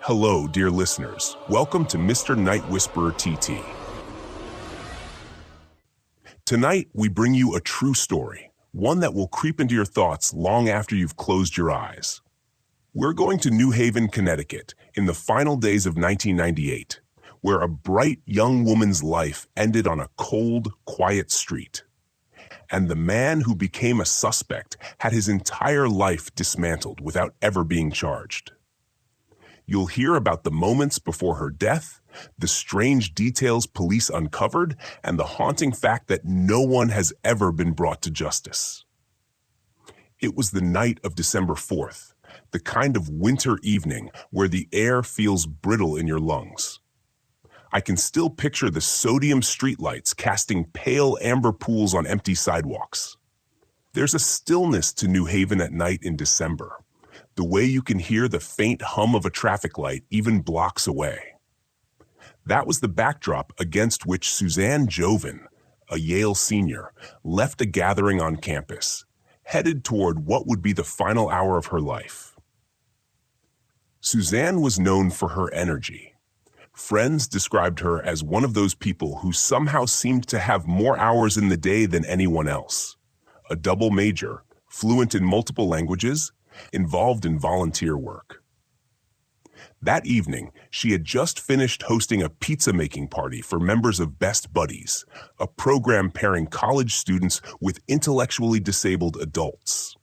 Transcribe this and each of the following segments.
Hello, dear listeners. Welcome to Mr. Night Whisperer TT. Tonight, we bring you a true story, one that will creep into your thoughts long after you've closed your eyes. We're going to New Haven, Connecticut, in the final days of 1998, where a bright young woman's life ended on a cold, quiet street. And the man who became a suspect had his entire life dismantled without ever being charged. You'll hear about the moments before her death, the strange details police uncovered, and the haunting fact that no one has ever been brought to justice. It was the night of December 4th, the kind of winter evening where the air feels brittle in your lungs. I can still picture the sodium streetlights casting pale amber pools on empty sidewalks. There's a stillness to New Haven at night in December, the way you can hear the faint hum of a traffic light even blocks away. That was the backdrop against which Suzanne Jovin, a Yale senior, left a gathering on campus, headed toward what would be the final hour of her life. Suzanne was known for her energy. Friends described her as one of those people who somehow seemed to have more hours in the day than anyone else. A double major, fluent in multiple languages, involved in volunteer work. That evening, she had just finished hosting a pizza-making party for members of Best Buddies, a program pairing college students with intellectually disabled adults.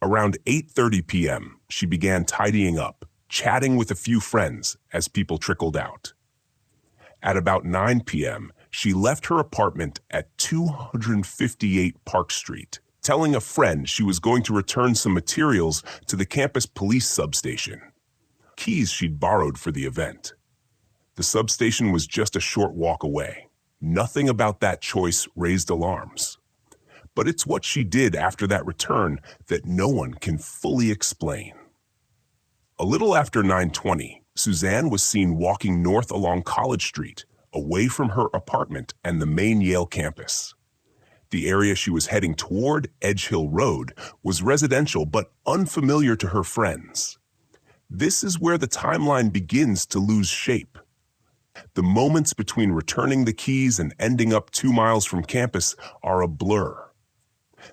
Around 8:30 p.m., she began tidying up, chatting with a few friends as people trickled out. At about 9 p.m., she left her apartment at 258 Park Street, telling a friend she was going to return some materials to the campus police substation, keys she'd borrowed for the event. The substation was just a short walk away. Nothing about that choice raised alarms. But it's what she did after that return that no one can fully explain. A little after 9:20, Suzanne was seen walking north along College Street, away from her apartment and the main Yale campus. The area she was heading toward, Edge Hill Road, was residential but unfamiliar to her friends. This is where the timeline begins to lose shape. The moments between returning the keys and ending up 2 miles from campus are a blur.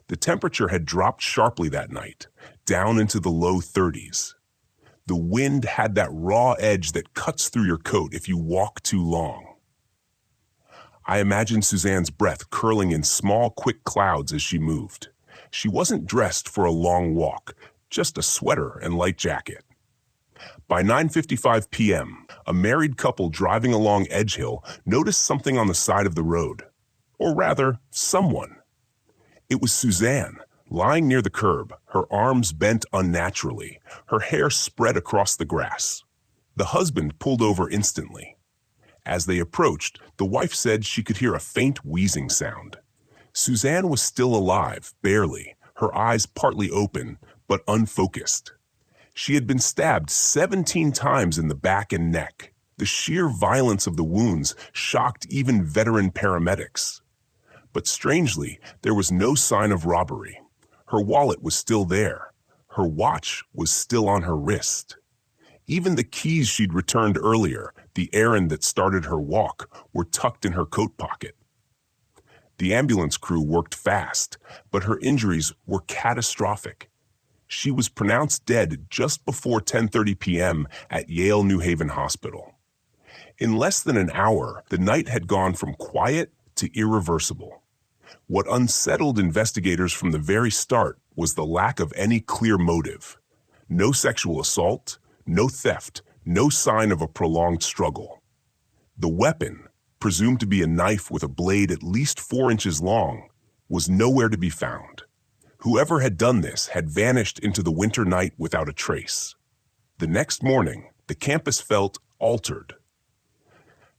The temperature had dropped sharply that night, down into the low 30s. The wind had that raw edge that cuts through your coat if you walk too long. I imagine Suzanne's breath curling in small, quick clouds as she moved. She wasn't dressed for a long walk, just a sweater and light jacket. By 9:55 p.m., a married couple driving along Edge Hill noticed something on the side of the road. Or rather, someone. It was Suzanne, lying near the curb, her arms bent unnaturally, her hair spread across the grass. The husband pulled over instantly. As they approached, the wife said she could hear a faint wheezing sound. Suzanne was still alive, barely, her eyes partly open, but unfocused. She had been stabbed 17 times in the back and neck. The sheer violence of the wounds shocked even veteran paramedics. But strangely, there was no sign of robbery. Her wallet was still there. Her watch was still on her wrist. Even the keys she'd returned earlier, the errand that started her walk, were tucked in her coat pocket. The ambulance crew worked fast, but her injuries were catastrophic. She was pronounced dead just before 10:30 p.m. at Yale New Haven Hospital. In less than an hour, the night had gone from quiet to irreversible. What unsettled investigators from the very start was the lack of any clear motive. No sexual assault, no theft, no sign of a prolonged struggle. The weapon, presumed to be a knife with a blade at least 4 inches long, was nowhere to be found. Whoever had done this had vanished into the winter night without a trace. The next morning, the campus felt altered.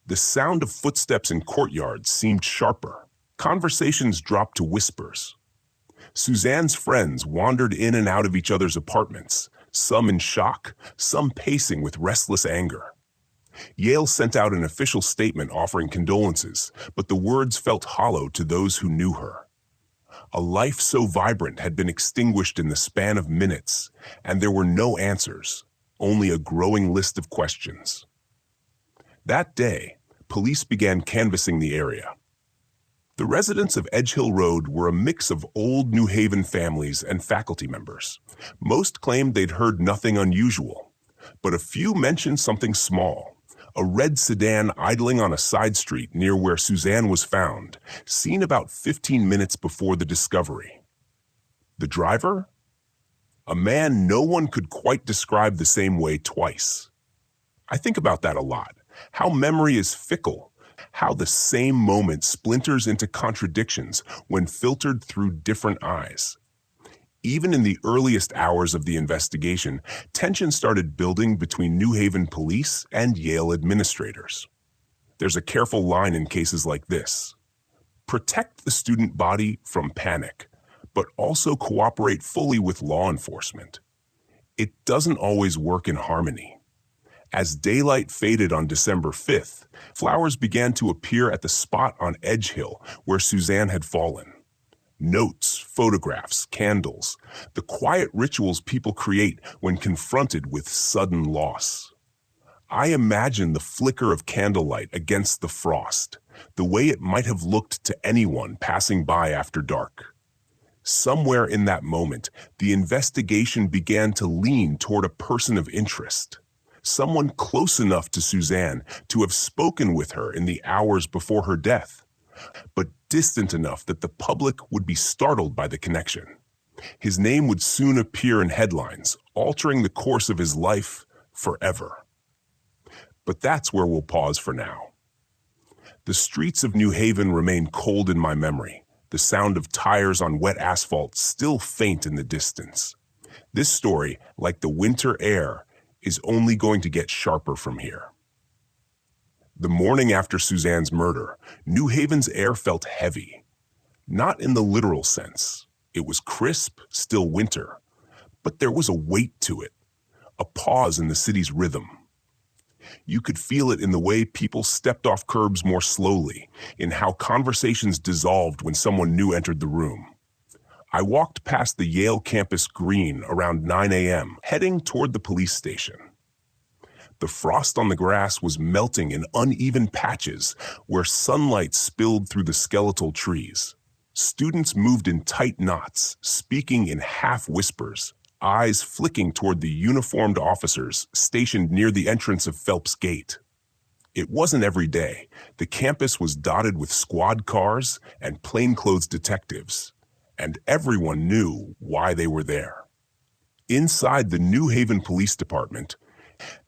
The sound of footsteps in courtyards seemed sharper. Conversations dropped to whispers. Suzanne's friends wandered in and out of each other's apartments, some in shock, some pacing with restless anger. Yale sent out an official statement offering condolences, but the words felt hollow to those who knew her. A life so vibrant had been extinguished in the span of minutes, and there were no answers, only a growing list of questions. That day, police began canvassing the area. The residents of Edge Hill Road were a mix of old New Haven families and faculty members. Most claimed they'd heard nothing unusual, but a few mentioned something small: a red sedan idling on a side street near where Suzanne was found, seen about 15 minutes before the discovery. The driver? A man no one could quite describe the same way twice. I think about that a lot, how memory is fickle, how the same moment splinters into contradictions when filtered through different eyes. Even in the earliest hours of the investigation, tension started building between New Haven police and Yale administrators. There's a careful line in cases like this: protect the student body from panic, but also cooperate fully with law enforcement. It doesn't always work in harmony. As daylight faded on December 5th, flowers began to appear at the spot on Edge Hill where Suzanne had fallen. Notes, photographs, candles, the quiet rituals people create when confronted with sudden loss. I imagine the flicker of candlelight against the frost, the way it might have looked to anyone passing by after dark. Somewhere in that moment, the investigation began to lean toward a person of interest, someone close enough to Suzanne to have spoken with her in the hours before her death, but distant enough that the public would be startled by the connection. His name would soon appear in headlines, altering the course of his life forever. But that's where we'll pause for now. The streets of New Haven remain cold in my memory, the sound of tires on wet asphalt still faint in the distance. This story, like the winter air, is only going to get sharper from here. The morning after Suzanne's murder, New Haven's air felt heavy. Not in the literal sense. It was crisp, still winter. But there was a weight to it, a pause in the city's rhythm. You could feel it in the way people stepped off curbs more slowly, in how conversations dissolved when someone new entered the room. I walked past the Yale campus green around 9 a.m., heading toward the police station. The frost on the grass was melting in uneven patches where sunlight spilled through the skeletal trees. Students moved in tight knots, speaking in half whispers, eyes flicking toward the uniformed officers stationed near the entrance of Phelps Gate. It wasn't every day. The campus was dotted with squad cars and plainclothes detectives, and everyone knew why they were there. Inside the New Haven Police Department,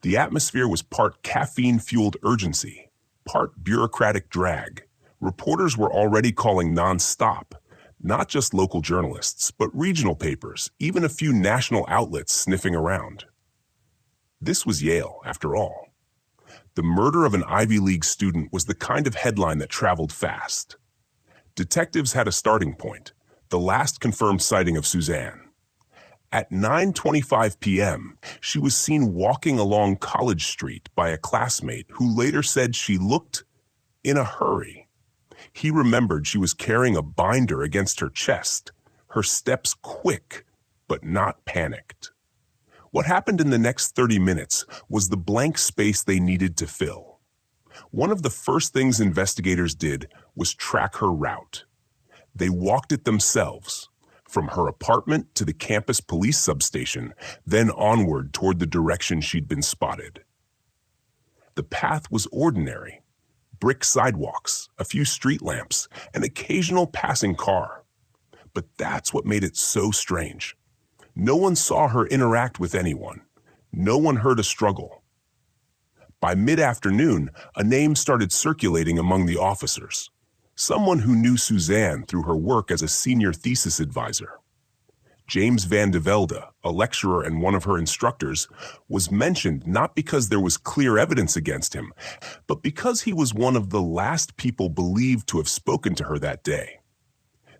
the atmosphere was part caffeine-fueled urgency, part bureaucratic drag. Reporters were already calling non-stop, not just local journalists, but regional papers, even a few national outlets sniffing around. This was Yale, after all. The murder of an Ivy League student was the kind of headline that traveled fast. Detectives had a starting point: the last confirmed sighting of Suzanne. At 9:25 p.m., she was seen walking along College Street by a classmate who later said she looked in a hurry. He remembered she was carrying a binder against her chest, her steps quick, but not panicked. What happened in the next 30 minutes was the blank space they needed to fill. One of the first things investigators did was track her route. They walked it themselves, from her apartment to the campus police substation, then onward toward the direction she'd been spotted. The path was ordinary: brick sidewalks, a few street lamps, an occasional passing car. But that's what made it so strange. No one saw her interact with anyone. No one heard a struggle. By mid-afternoon, a name started circulating among the officers. Someone who knew Suzanne through her work as a senior thesis advisor. James Van de Velde, a lecturer and one of her instructors, was mentioned not because there was clear evidence against him, but because he was one of the last people believed to have spoken to her that day.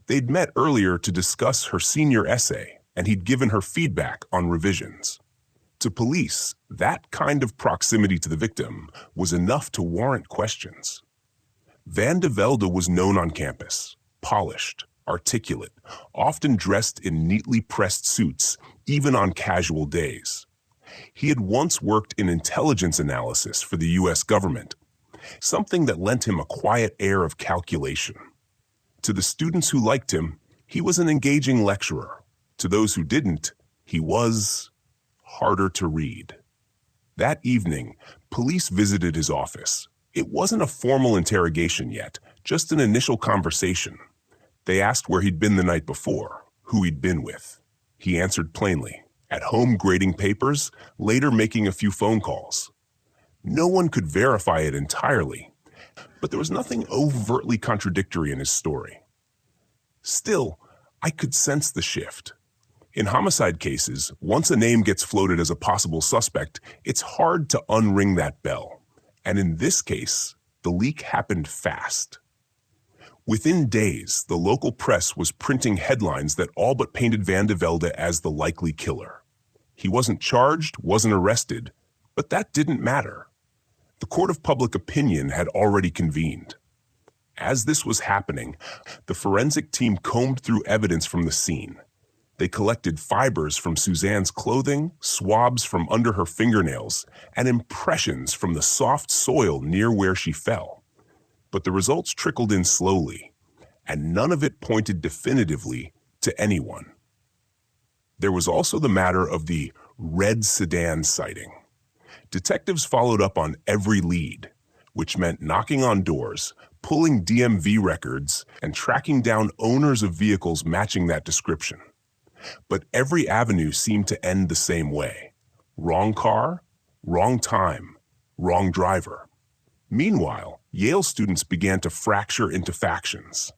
They'd met earlier to discuss her senior essay, and he'd given her feedback on revisions. To police, that kind of proximity to the victim was enough to warrant questions. Van de Velde was known on campus, polished, articulate, often dressed in neatly pressed suits, even on casual days. He had once worked in intelligence analysis for the U.S. government, something that lent him a quiet air of calculation. To the students who liked him, he was an engaging lecturer. To those who didn't, he was harder to read. That evening, police visited his office. It wasn't a formal interrogation yet, just an initial conversation. They asked where he'd been the night before, who he'd been with. He answered plainly, at home grading papers, later making a few phone calls. No one could verify it entirely, but there was nothing overtly contradictory in his story. Still, I could sense the shift. In homicide cases, once a name gets floated as a possible suspect, it's hard to unring that bell. And in this case, the leak happened fast. Within days, the local press was printing headlines that all but painted Van de Velde as the likely killer. He wasn't charged, wasn't arrested, but that didn't matter. The court of public opinion had already convened. As this was happening, the forensic team combed through evidence from the scene. They collected fibers from Suzanne's clothing, swabs from under her fingernails, and impressions from the soft soil near where she fell. But the results trickled in slowly, and none of it pointed definitively to anyone. There was also the matter of the red sedan sighting. Detectives followed up on every lead, which meant knocking on doors, pulling DMV records, and tracking down owners of vehicles matching that description. But every avenue seemed to end the same way. Wrong car, wrong time, wrong driver. Meanwhile, Yale students began to fracture into factions.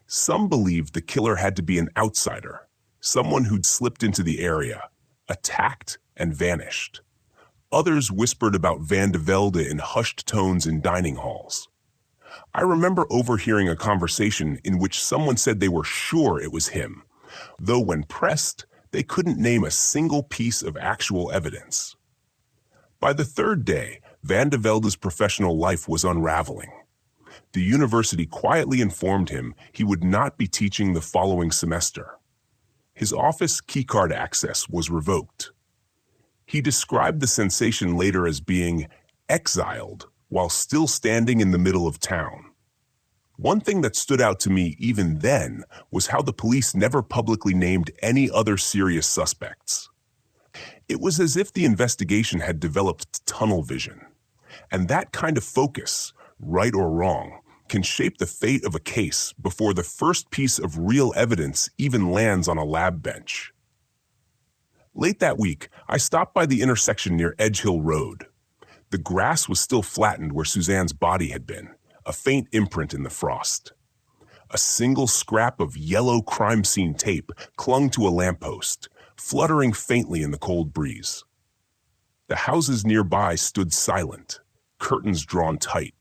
Some believed the killer had to be an outsider, someone who'd slipped into the area, attacked, and vanished. Others whispered about Van de Velde in hushed tones in dining halls. I remember overhearing a conversation in which someone said they were sure it was him, though when pressed, they couldn't name a single piece of actual evidence. By the third day, Van de Velde's professional life was unraveling. The university quietly informed him he would not be teaching the following semester. His office keycard access was revoked. He described the sensation later as being exiled while still standing in the middle of town. One thing that stood out to me even then was how the police never publicly named any other serious suspects. It was as if the investigation had developed tunnel vision. And that kind of focus, right or wrong, can shape the fate of a case before the first piece of real evidence even lands on a lab bench. Late that week, I stopped by the intersection near Edge Hill Road. The grass was still flattened where Suzanne's body had been, a faint imprint in the frost. A single scrap of yellow crime scene tape clung to a lamppost, fluttering faintly in the cold breeze. The houses nearby stood silent, curtains drawn tight.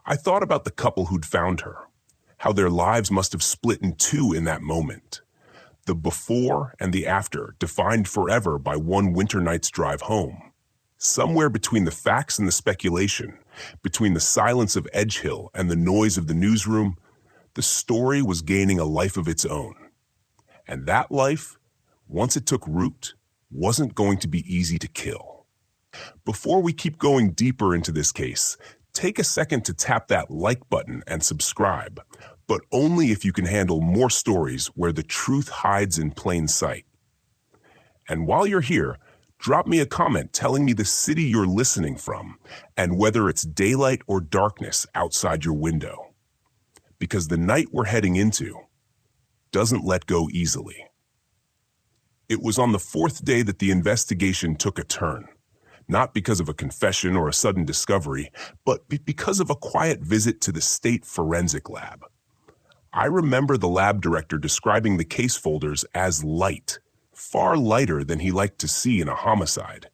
I thought about the couple who'd found her, how their lives must have split in two in that moment. The before and the after defined forever by one winter night's drive home. Somewhere between the facts and the speculation, between the silence of Edge Hill and the noise of the newsroom, the story was gaining a life of its own. And that life, once it took root, wasn't going to be easy to kill. Before we keep going deeper into this case, take a second to tap that like button and subscribe, but only if you can handle more stories where the truth hides in plain sight. And while you're here, drop me a comment telling me the city you're listening from and whether it's daylight or darkness outside your window. Because the night we're heading into doesn't let go easily. It was on the fourth day that the investigation took a turn, not because of a confession or a sudden discovery, but because of a quiet visit to the state forensic lab. I remember the lab director describing the case folders as light, far lighter than he liked to see in a homicide.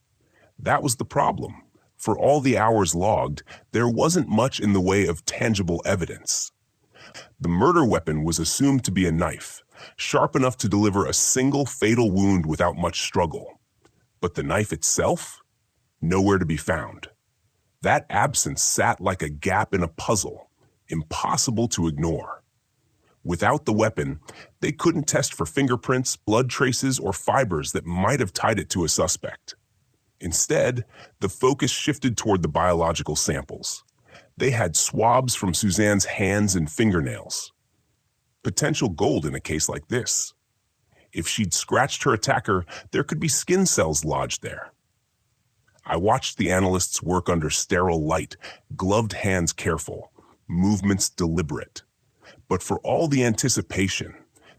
That was the problem. For all the hours logged, there wasn't much in the way of tangible evidence. The murder weapon was assumed to be a knife, sharp enough to deliver a single fatal wound without much struggle. But the knife itself? Nowhere to be found. That absence sat like a gap in a puzzle, impossible to ignore. Without the weapon, they couldn't test for fingerprints, blood traces, or fibers that might have tied it to a suspect. Instead, the focus shifted toward the biological samples. They had swabs from Suzanne's hands and fingernails. Potential gold in a case like this. If she'd scratched her attacker, there could be skin cells lodged there. I watched the analysts work under sterile light, gloved hands careful, movements deliberate. But for all the anticipation,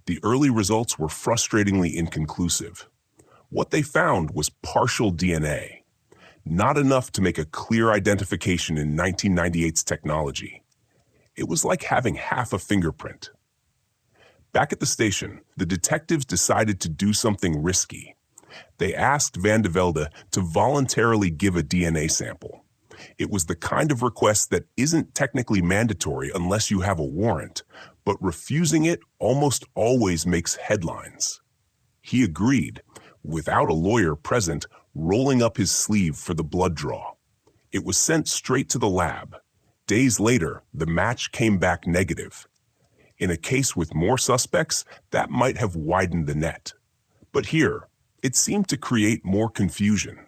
the early results were frustratingly inconclusive. What they found was partial DNA, not enough to make a clear identification in 1998's technology. It was like having half a fingerprint. Back at the station, the detectives decided to do something risky. They asked Van de Velde to voluntarily give a DNA sample. It was the kind of request that isn't technically mandatory unless you have a warrant, but refusing it almost always makes headlines. He agreed, without a lawyer present, rolling up his sleeve for the blood draw. It was sent straight to the lab. Days later, the match came back negative. In a case with more suspects, that might have widened the net. But here, it seemed to create more confusion.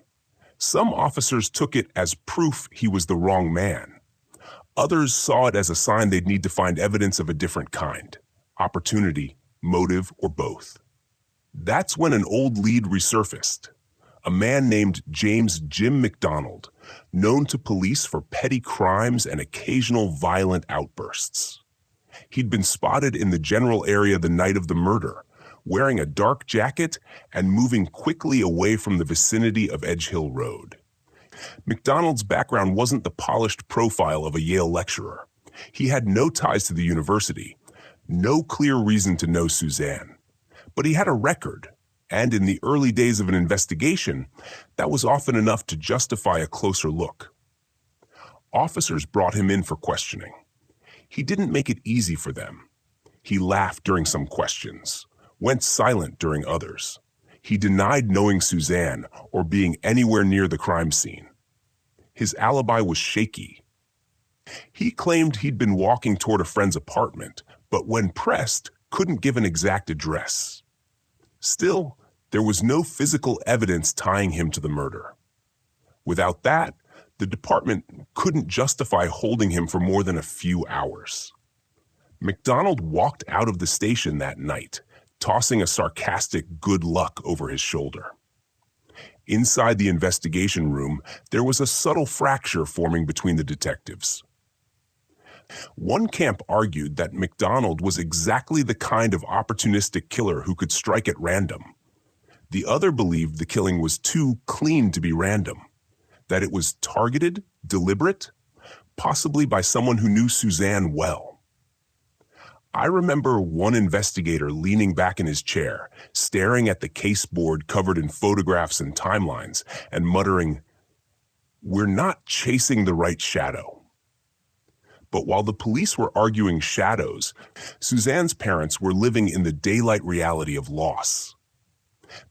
Some officers took it as proof he was the wrong man. Others saw it as a sign they'd need to find evidence of a different kind: opportunity, motive, or both. That's when an old lead resurfaced. A man named James Jim McDonald, known to police for petty crimes and occasional violent outbursts. He'd been spotted in the general area the night of the murder, wearing a dark jacket and moving quickly away from the vicinity of Edge Hill Road. McDonald's background wasn't the polished profile of a Yale lecturer. He had no ties to the university, no clear reason to know Suzanne. But he had a record, and in the early days of an investigation, that was often enough to justify a closer look. Officers brought him in for questioning. He didn't make it easy for them. He laughed during some questions, went silent during others. He denied knowing Suzanne or being anywhere near the crime scene. His alibi was shaky. He claimed he'd been walking toward a friend's apartment, but when pressed, couldn't give an exact address. Still, there was no physical evidence tying him to the murder. Without that, the department couldn't justify holding him for more than a few hours. McDonald walked out of the station that night, tossing a sarcastic good luck over his shoulder. Inside the investigation room, there was a subtle fracture forming between the detectives. One camp argued that McDonald was exactly the kind of opportunistic killer who could strike at random. The other believed the killing was too clean to be random, that it was targeted, deliberate, possibly by someone who knew Suzanne well. I remember one investigator leaning back in his chair, staring at the caseboard covered in photographs and timelines, and muttering, "We're not chasing the right shadow." But while the police were arguing shadows, Suzanne's parents were living in the daylight reality of loss.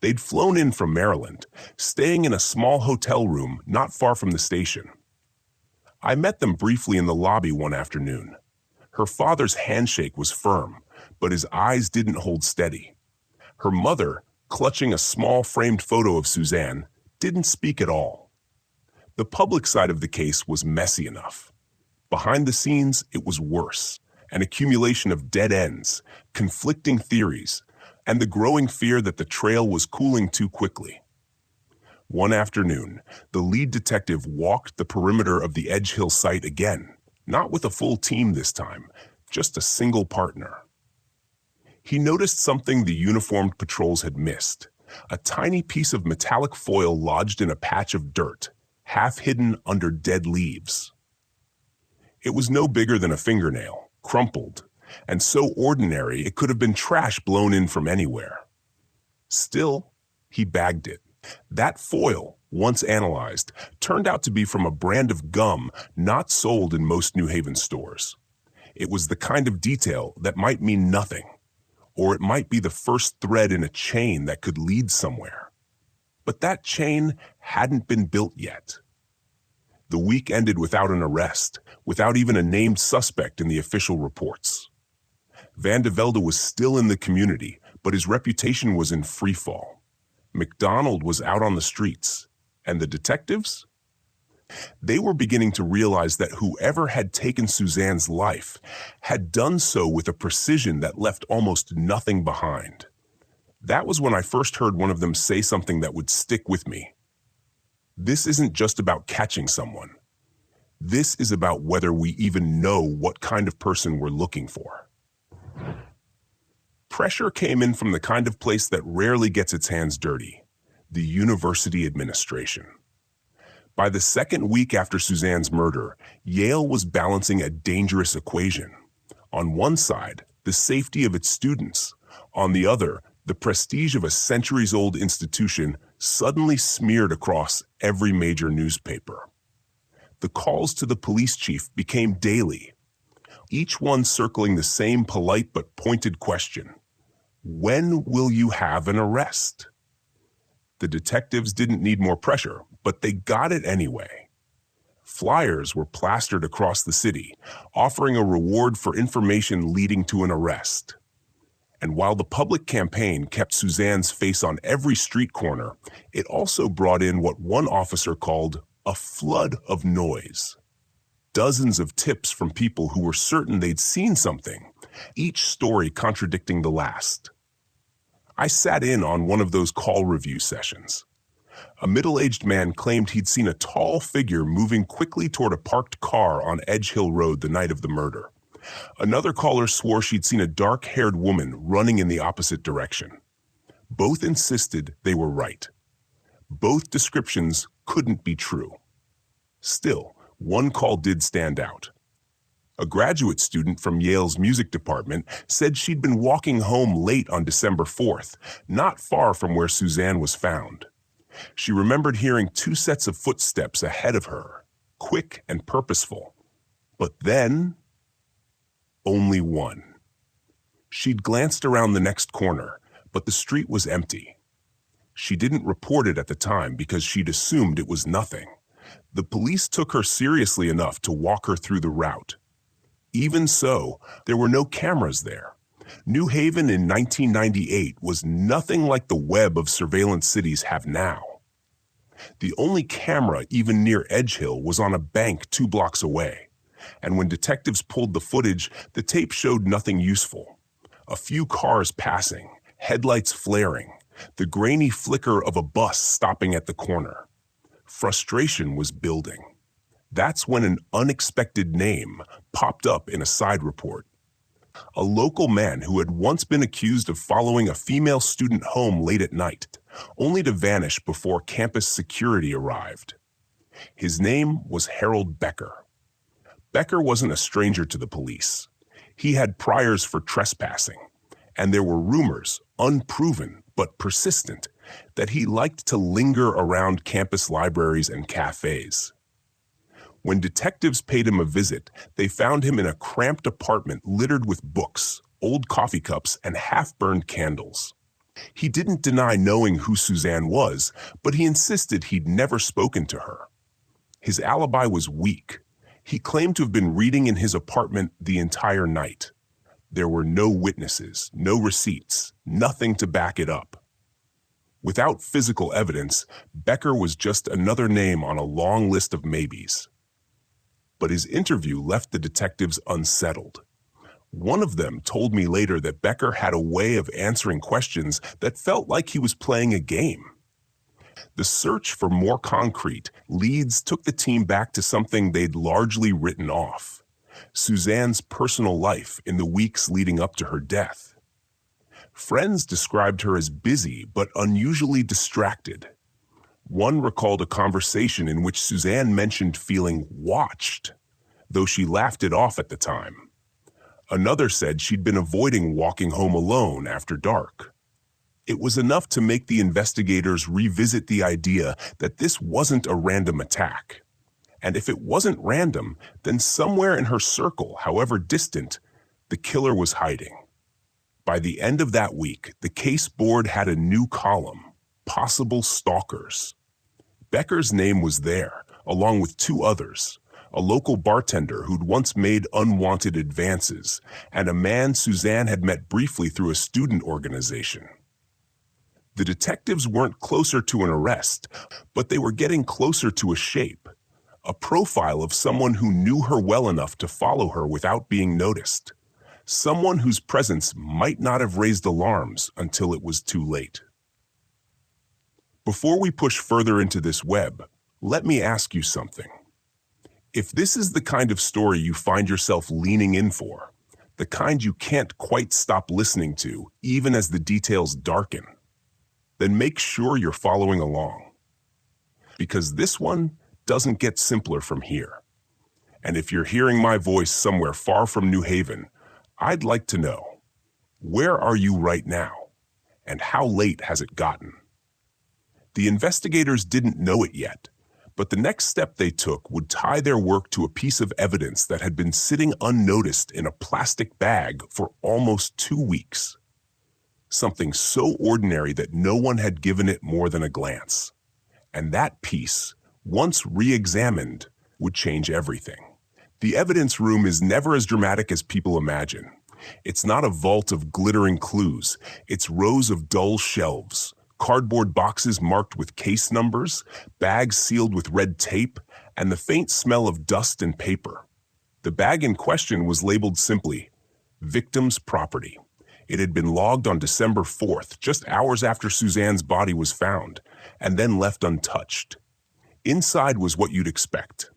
They'd flown in from Maryland, staying in a small hotel room not far from the station. I met them briefly in the lobby one afternoon. Her father's handshake was firm, but his eyes didn't hold steady. Her mother, clutching a small framed photo of Suzanne, didn't speak at all. The public side of the case was messy enough. Behind the scenes, it was worse, an accumulation of dead ends, conflicting theories, and the growing fear that the trail was cooling too quickly. One afternoon, the lead detective walked the perimeter of the Edge Hill site again, not with a full team this time, just a single partner. He noticed something the uniformed patrols had missed, a tiny piece of metallic foil lodged in a patch of dirt, half hidden under dead leaves. It was no bigger than a fingernail, crumpled, and so ordinary it could have been trash blown in from anywhere. Still, he bagged it. That foil, once analyzed, turned out to be from a brand of gum not sold in most New Haven stores. It was the kind of detail that might mean nothing, or it might be the first thread in a chain that could lead somewhere. But that chain hadn't been built yet. The week ended without an arrest, without even a named suspect in the official reports. Van de Velde was still in the community, but his reputation was in freefall. McDonald was out on the streets, And the detectives? They were beginning to realize that whoever had taken Suzanne's life had done so with a precision that left almost nothing behind. That was when I first heard one of them say something that would stick with me. This isn't just about catching someone. This is about whether we even know what kind of person we're looking for. Pressure came in from the kind of place that rarely gets its hands dirty, the university administration. By the second week after Suzanne's murder, Yale was balancing a dangerous equation. On one side, the safety of its students. On the other, the prestige of a centuries-old institution suddenly smeared across every major newspaper. The calls to the police chief became daily, each one circling the same polite but pointed question: when will you have an arrest? The detectives didn't need more pressure, but they got it anyway. Flyers were plastered across the city, offering a reward for information leading to an arrest. And while the public campaign kept Suzanne's face on every street corner, it also brought in what one officer called a flood of noise. Dozens of tips from people who were certain they'd seen something, each story contradicting the last. I sat in on one of those call review sessions. A middle-aged man claimed he'd seen a tall figure moving quickly toward a parked car on Edge Hill Road the night of the murder. Another caller swore she'd seen a dark-haired woman running in the opposite direction. Both insisted they were right. Both descriptions couldn't be true. Still, one call did stand out. A graduate student from Yale's music department said she'd been walking home late on December 4th, not far from where Suzanne was found. She remembered hearing 2 sets of footsteps ahead of her, quick and purposeful. But then, only one. She'd glanced around the next corner, but the street was empty. She didn't report it at the time because she'd assumed it was nothing. The police took her seriously enough to walk her through the route. Even so, there were no cameras there. New Haven in 1998 was nothing like the web of surveillance cities have now. The only camera even near Edge Hill was on a bank 2 blocks away. And when detectives pulled the footage, the tape showed nothing useful. A few cars passing, headlights flaring, the grainy flicker of a bus stopping at the corner. Frustration was building. That's when an unexpected name popped up in a side report. A local man who had once been accused of following a female student home late at night, only to vanish before campus security arrived. His name was Harold Becker. Becker wasn't a stranger to the police. He had priors for trespassing, and there were rumors, unproven but persistent, that he liked to linger around campus libraries and cafes. When detectives paid him a visit, they found him in a cramped apartment littered with books, old coffee cups, and half-burned candles. He didn't deny knowing who Suzanne was, but he insisted he'd never spoken to her. His alibi was weak. He claimed to have been reading in his apartment the entire night. There were no witnesses, no receipts, nothing to back it up. Without physical evidence, Becker was just another name on a long list of maybes. But his interview left the detectives unsettled. One of them told me later that Becker had a way of answering questions that felt like he was playing a game. The search for more concrete leads took the team back to something they'd largely written off: Suzanne's personal life in the weeks leading up to her death. Friends described her as busy but unusually distracted. One recalled a conversation in which Suzanne mentioned feeling watched, though she laughed it off at the time. Another said she'd been avoiding walking home alone after dark. It was enough to make the investigators revisit the idea that this wasn't a random attack. And if it wasn't random, then somewhere in her circle, however distant, the killer was hiding. By the end of that week, the case board had a new column: possible stalkers. Becker's name was there, along with 2 others, a local bartender who'd once made unwanted advances, and a man Suzanne had met briefly through a student organization. The detectives weren't closer to an arrest, but they were getting closer to a shape, a profile of someone who knew her well enough to follow her without being noticed, someone whose presence might not have raised alarms until it was too late. Before we push further into this web, let me ask you something. If this is the kind of story you find yourself leaning in for, the kind you can't quite stop listening to, even as the details darken, then make sure you're following along. Because this one doesn't get simpler from here. And if you're hearing my voice somewhere far from New Haven, I'd like to know, where are you right now? And how late has it gotten? The investigators didn't know it yet, but the next step they took would tie their work to a piece of evidence that had been sitting unnoticed in a plastic bag for almost 2 weeks. Something so ordinary that no one had given it more than a glance. And that piece, once re-examined, would change everything. The evidence room is never as dramatic as people imagine. It's not a vault of glittering clues. It's rows of dull shelves, cardboard boxes marked with case numbers, bags sealed with red tape, and the faint smell of dust and paper. The bag in question was labeled simply, "Victim's Property." It had been logged on December 4th, just hours after Suzanne's body was found, and then left untouched. Inside was what you'd expect.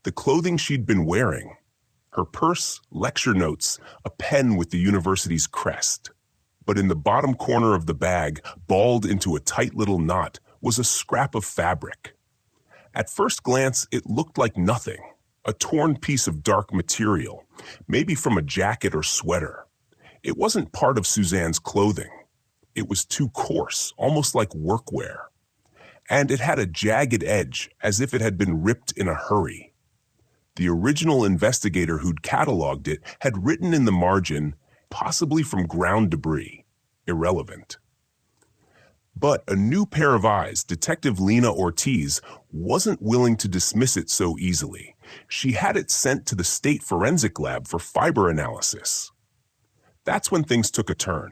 The clothing she'd been wearing, her purse, lecture notes, a pen with the university's crest. But in the bottom corner of the bag, balled into a tight little knot, was a scrap of fabric. At first glance, it looked like nothing, a torn piece of dark material, maybe from a jacket or sweater. It wasn't part of Suzanne's clothing. It was too coarse, almost like workwear. And it had a jagged edge, as if it had been ripped in a hurry. The original investigator who'd cataloged it had written in the margin, possibly from ground debris, irrelevant. But a new pair of eyes, Detective Lena Ortiz, wasn't willing to dismiss it so easily. She had it sent to the state forensic lab for fiber analysis. That's when things took a turn.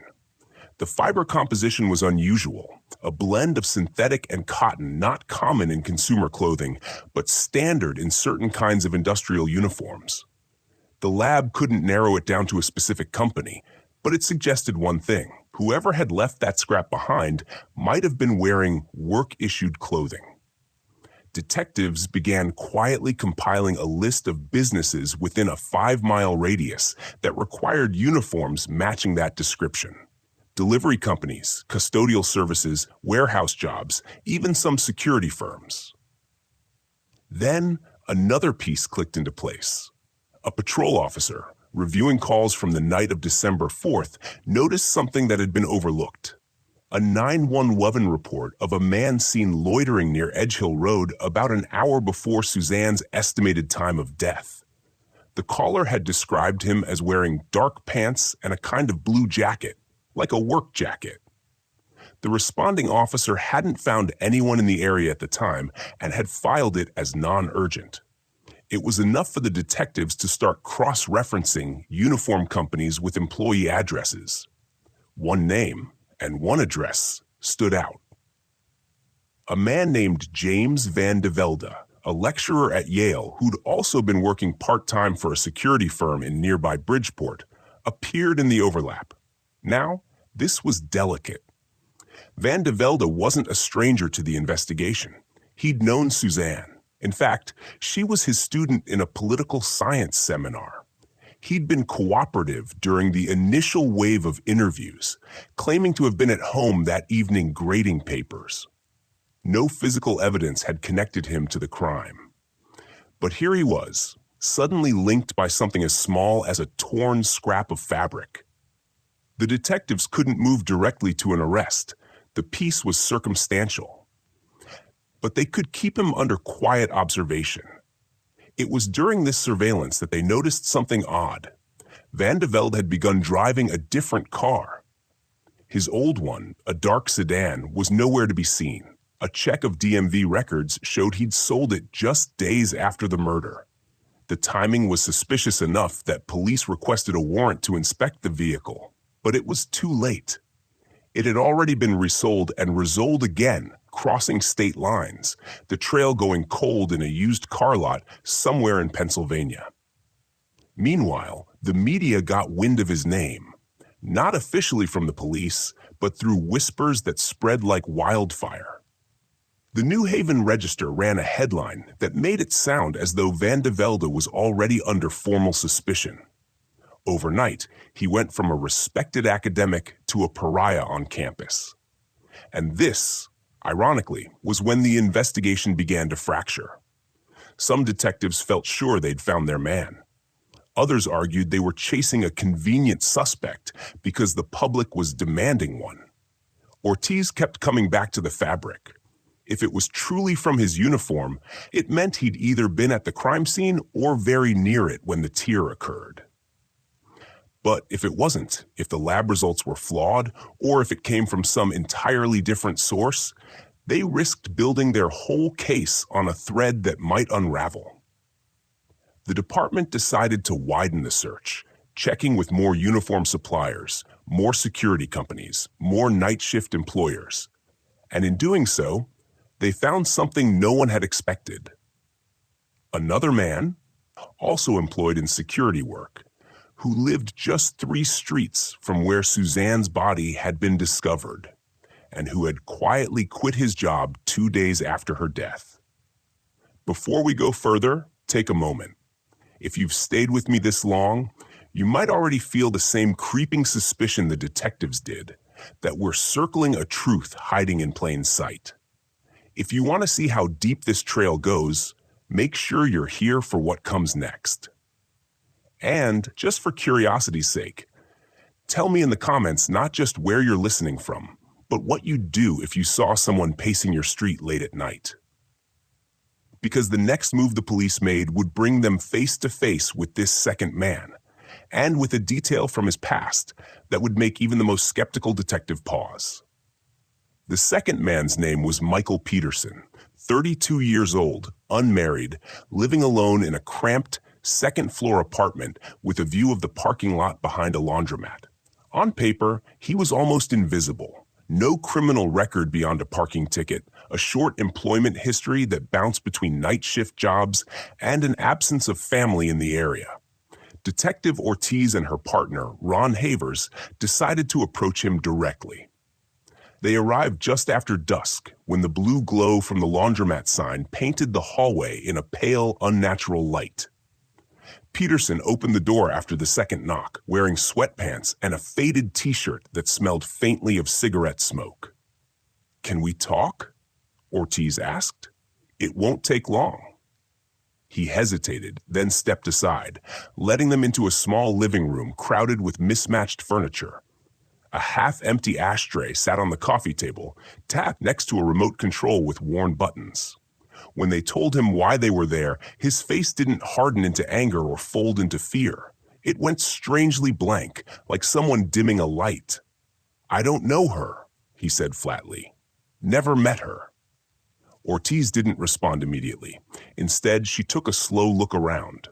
The fiber composition was unusual, a blend of synthetic and cotton not common in consumer clothing, but standard in certain kinds of industrial uniforms. The lab couldn't narrow it down to a specific company, but it suggested one thing. Whoever had left that scrap behind might have been wearing work-issued clothing. Detectives began quietly compiling a list of businesses within a 5-mile radius that required uniforms matching that description. Delivery companies, custodial services, warehouse jobs, even some security firms. Then another piece clicked into place. A patrol officer, reviewing calls from the night of December 4th, noticed something that had been overlooked. A 911 report of a man seen loitering near Edge Hill Road about an hour before Suzanne's estimated time of death. The caller had described him as wearing dark pants and a kind of blue jacket, like a work jacket. The responding officer hadn't found anyone in the area at the time and had filed it as non-urgent. It was enough for the detectives to start cross-referencing uniform companies with employee addresses. One name and one address stood out. A man named James Van de Velde, a lecturer at Yale who'd also been working part-time for a security firm in nearby Bridgeport, appeared in the overlap. Now, this was delicate. Van de Velde wasn't a stranger to the investigation. He'd known Suzanne. In fact, she was his student in a political science seminar. He'd been cooperative during the initial wave of interviews, claiming to have been at home that evening grading papers. No physical evidence had connected him to the crime. But here he was, suddenly linked by something as small as a torn scrap of fabric. The detectives couldn't move directly to an arrest. The piece was circumstantial. But they could keep him under quiet observation. It was during this surveillance that they noticed something odd. Van de Velde had begun driving a different car. His old one, a dark sedan, was nowhere to be seen. A check of DMV records showed he'd sold it just days after the murder. The timing was suspicious enough that police requested a warrant to inspect the vehicle, but it was too late. It had already been resold and resold again, crossing state lines, the trail going cold in a used car lot somewhere in Pennsylvania. Meanwhile, the media got wind of his name, not officially from the police, but through whispers that spread like wildfire. The New Haven Register ran a headline that made it sound as though Van de Velde was already under formal suspicion. Overnight, he went from a respected academic to a pariah on campus. And this, ironically, was when the investigation began to fracture. Some detectives felt sure they'd found their man. Others argued they were chasing a convenient suspect because the public was demanding one. Ortiz kept coming back to the fabric. If it was truly from his uniform, it meant he'd either been at the crime scene or very near it when the tear occurred. But if it wasn't, if the lab results were flawed, or if it came from some entirely different source, they risked building their whole case on a thread that might unravel. The department decided to widen the search, checking with more uniform suppliers, more security companies, more night shift employers. And in doing so, they found something no one had expected. Another man, also employed in security work, who lived just 3 streets from where Suzanne's body had been discovered, and who had quietly quit his job 2 days after her death. Before we go further, take a moment. If you've stayed with me this long, you might already feel the same creeping suspicion the detectives did, that we're circling a truth hiding in plain sight. If you want to see how deep this trail goes, make sure you're here for what comes next. And, just for curiosity's sake, tell me in the comments not just where you're listening from, but what you'd do if you saw someone pacing your street late at night. Because the next move the police made would bring them face to face with this second man, and with a detail from his past that would make even the most skeptical detective pause. The second man's name was Michael Peterson, 32 years old, unmarried, living alone in a cramped, second-floor apartment with a view of the parking lot behind a laundromat. On paper, he was almost invisible. No criminal record beyond a parking ticket, a short employment history that bounced between night shift jobs, and an absence of family in the area. Detective Ortiz and her partner, Ron Havers, decided to approach him directly. They arrived just after dusk, when the blue glow from the laundromat sign painted the hallway in a pale, unnatural light. Peterson opened the door after the second knock, wearing sweatpants and a faded t-shirt that smelled faintly of cigarette smoke. "Can we talk?" Ortiz asked. "It won't take long." He hesitated, then stepped aside, letting them into a small living room crowded with mismatched furniture. A half-empty ashtray sat on the coffee table, tapped next to a remote control with worn buttons. When they told him why they were there, his face didn't harden into anger or fold into fear. It went strangely blank, like someone dimming a light. "I don't know her," he said flatly. "Never met her." Ortiz didn't respond immediately. Instead, she took a slow look around.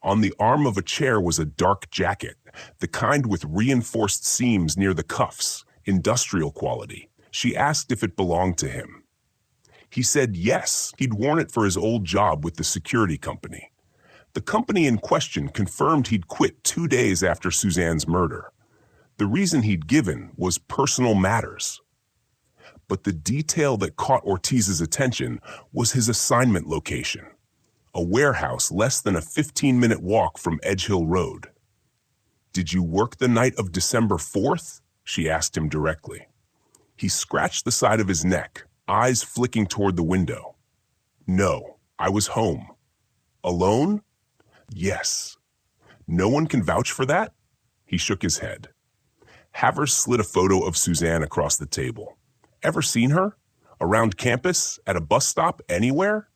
On the arm of a chair was a dark jacket, the kind with reinforced seams near the cuffs, industrial quality. She asked if it belonged to him. He said yes, he'd worn it for his old job with the security company. The company in question confirmed he'd quit 2 days after Suzanne's murder. The reason he'd given was personal matters. But the detail that caught Ortiz's attention was his assignment location, a warehouse less than a 15-minute walk from Edge Hill Road. "Did you work the night of December 4th?" she asked him directly. He scratched the side of his neck, eyes flicking toward the window. "No, I was home." "Alone?" "Yes." "No one can vouch for that?" He shook his head. Havers slid a photo of Suzanne across the table. "Ever seen her? Around campus? At a bus stop? Anywhere?"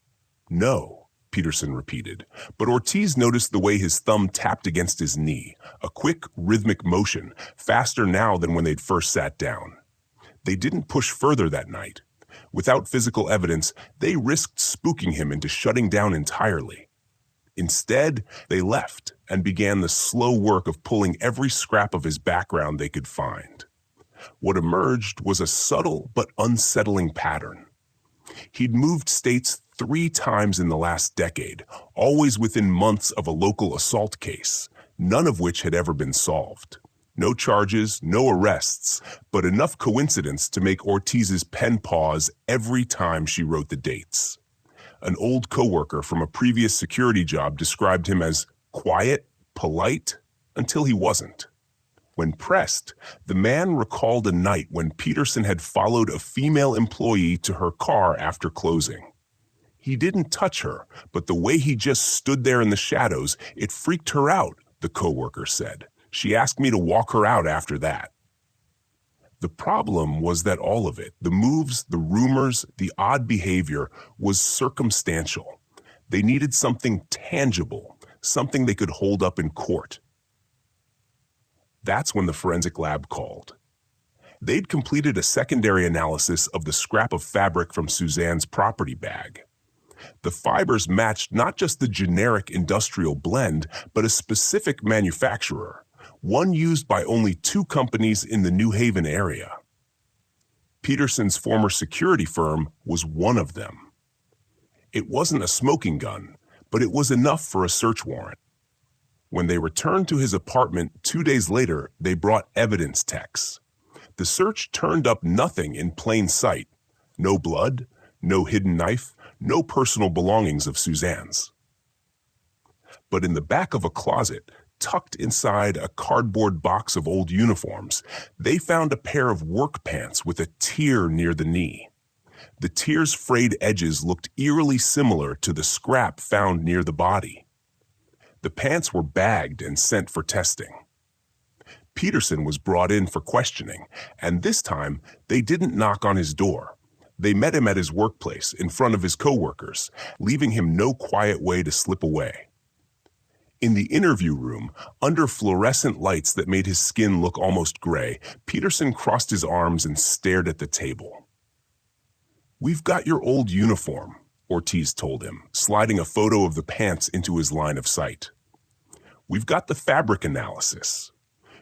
"No," Peterson repeated, but Ortiz noticed the way his thumb tapped against his knee, a quick, rhythmic motion, faster now than when they'd first sat down. They didn't push further that night. Without physical evidence, they risked spooking him into shutting down entirely. Instead, they left and began the slow work of pulling every scrap of his background they could find. What emerged was a subtle but unsettling pattern. He'd moved states 3 times in the last decade, always within months of a local assault case, none of which had ever been solved. No charges, no arrests, but enough coincidence to make Ortiz's pen pause every time she wrote the dates. An old coworker from a previous security job described him as quiet, polite, until he wasn't. When pressed, the man recalled a night when Peterson had followed a female employee to her car after closing. He didn't touch her, but the way he just stood there in the shadows, it freaked her out, the coworker said. She asked me to walk her out after that. The problem was that all of it, the moves, the rumors, the odd behavior, was circumstantial. They needed something tangible, something they could hold up in court. That's when the forensic lab called. They'd completed a secondary analysis of the scrap of fabric from Suzanne's property bag. The fibers matched not just the generic industrial blend, but a specific manufacturer, one used by only 2 companies in the New Haven area. Peterson's former security firm was one of them. It wasn't a smoking gun, but it was enough for a search warrant. When they returned to his apartment 2 days later, they brought evidence techs. The search turned up nothing in plain sight. No blood, no hidden knife, no personal belongings of Suzanne's. But in the back of a closet, tucked inside a cardboard box of old uniforms, they found a pair of work pants with a tear near the knee. The tear's frayed edges looked eerily similar to the scrap found near the body. The pants were bagged and sent for testing. Peterson was brought in for questioning, and this time they didn't knock on his door. They met him at his workplace in front of his coworkers, leaving him no quiet way to slip away. In the interview room, under fluorescent lights that made his skin look almost gray, Peterson crossed his arms and stared at the table. "We've got your old uniform," Ortiz told him, sliding a photo of the pants into his line of sight. "We've got the fabric analysis.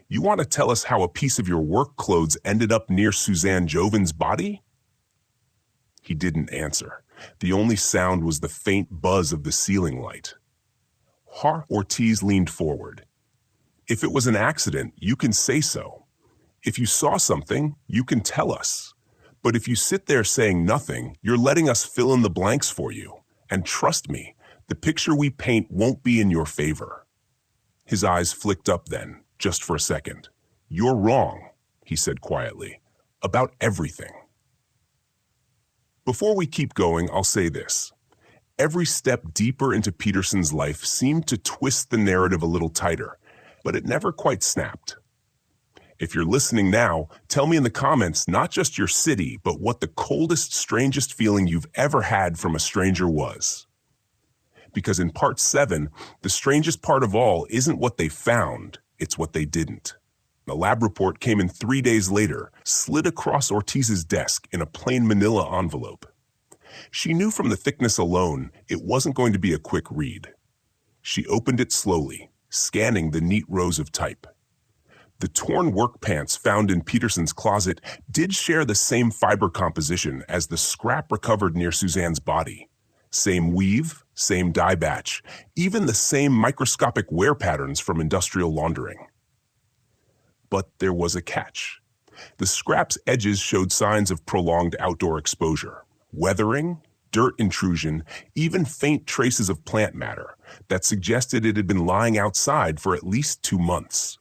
You want to tell us how a piece of your work clothes ended up near Suzanne Jovin's body?" He didn't answer. The only sound was the faint buzz of the ceiling light. Ortiz leaned forward. "If it was an accident, you can say so. If you saw something, you can tell us. But if you sit there saying nothing, you're letting us fill in the blanks for you. And trust me, the picture we paint won't be in your favor." His eyes flicked up then, just for a second. "You're wrong," he said quietly, "about everything." Before we keep going, I'll say this. Every step deeper into Peterson's life seemed to twist the narrative a little tighter, but it never quite snapped. If you're listening now, tell me in the comments not just your city, but what the coldest, strangest feeling you've ever had from a stranger was. Because in part 7, the strangest part of all isn't what they found, it's what they didn't. The lab report came in 3 days later, slid across Ortiz's desk in a plain manila envelope. She knew from the thickness alone it wasn't going to be a quick read. She opened it slowly, scanning the neat rows of type. The torn work pants found in Peterson's closet did share the same fiber composition as the scrap recovered near Suzanne's body. Same weave, same dye batch, even the same microscopic wear patterns from industrial laundering. But there was a catch. The scrap's edges showed signs of prolonged outdoor exposure. Weathering, dirt intrusion, even faint traces of plant matter that suggested it had been lying outside for at least 2 months.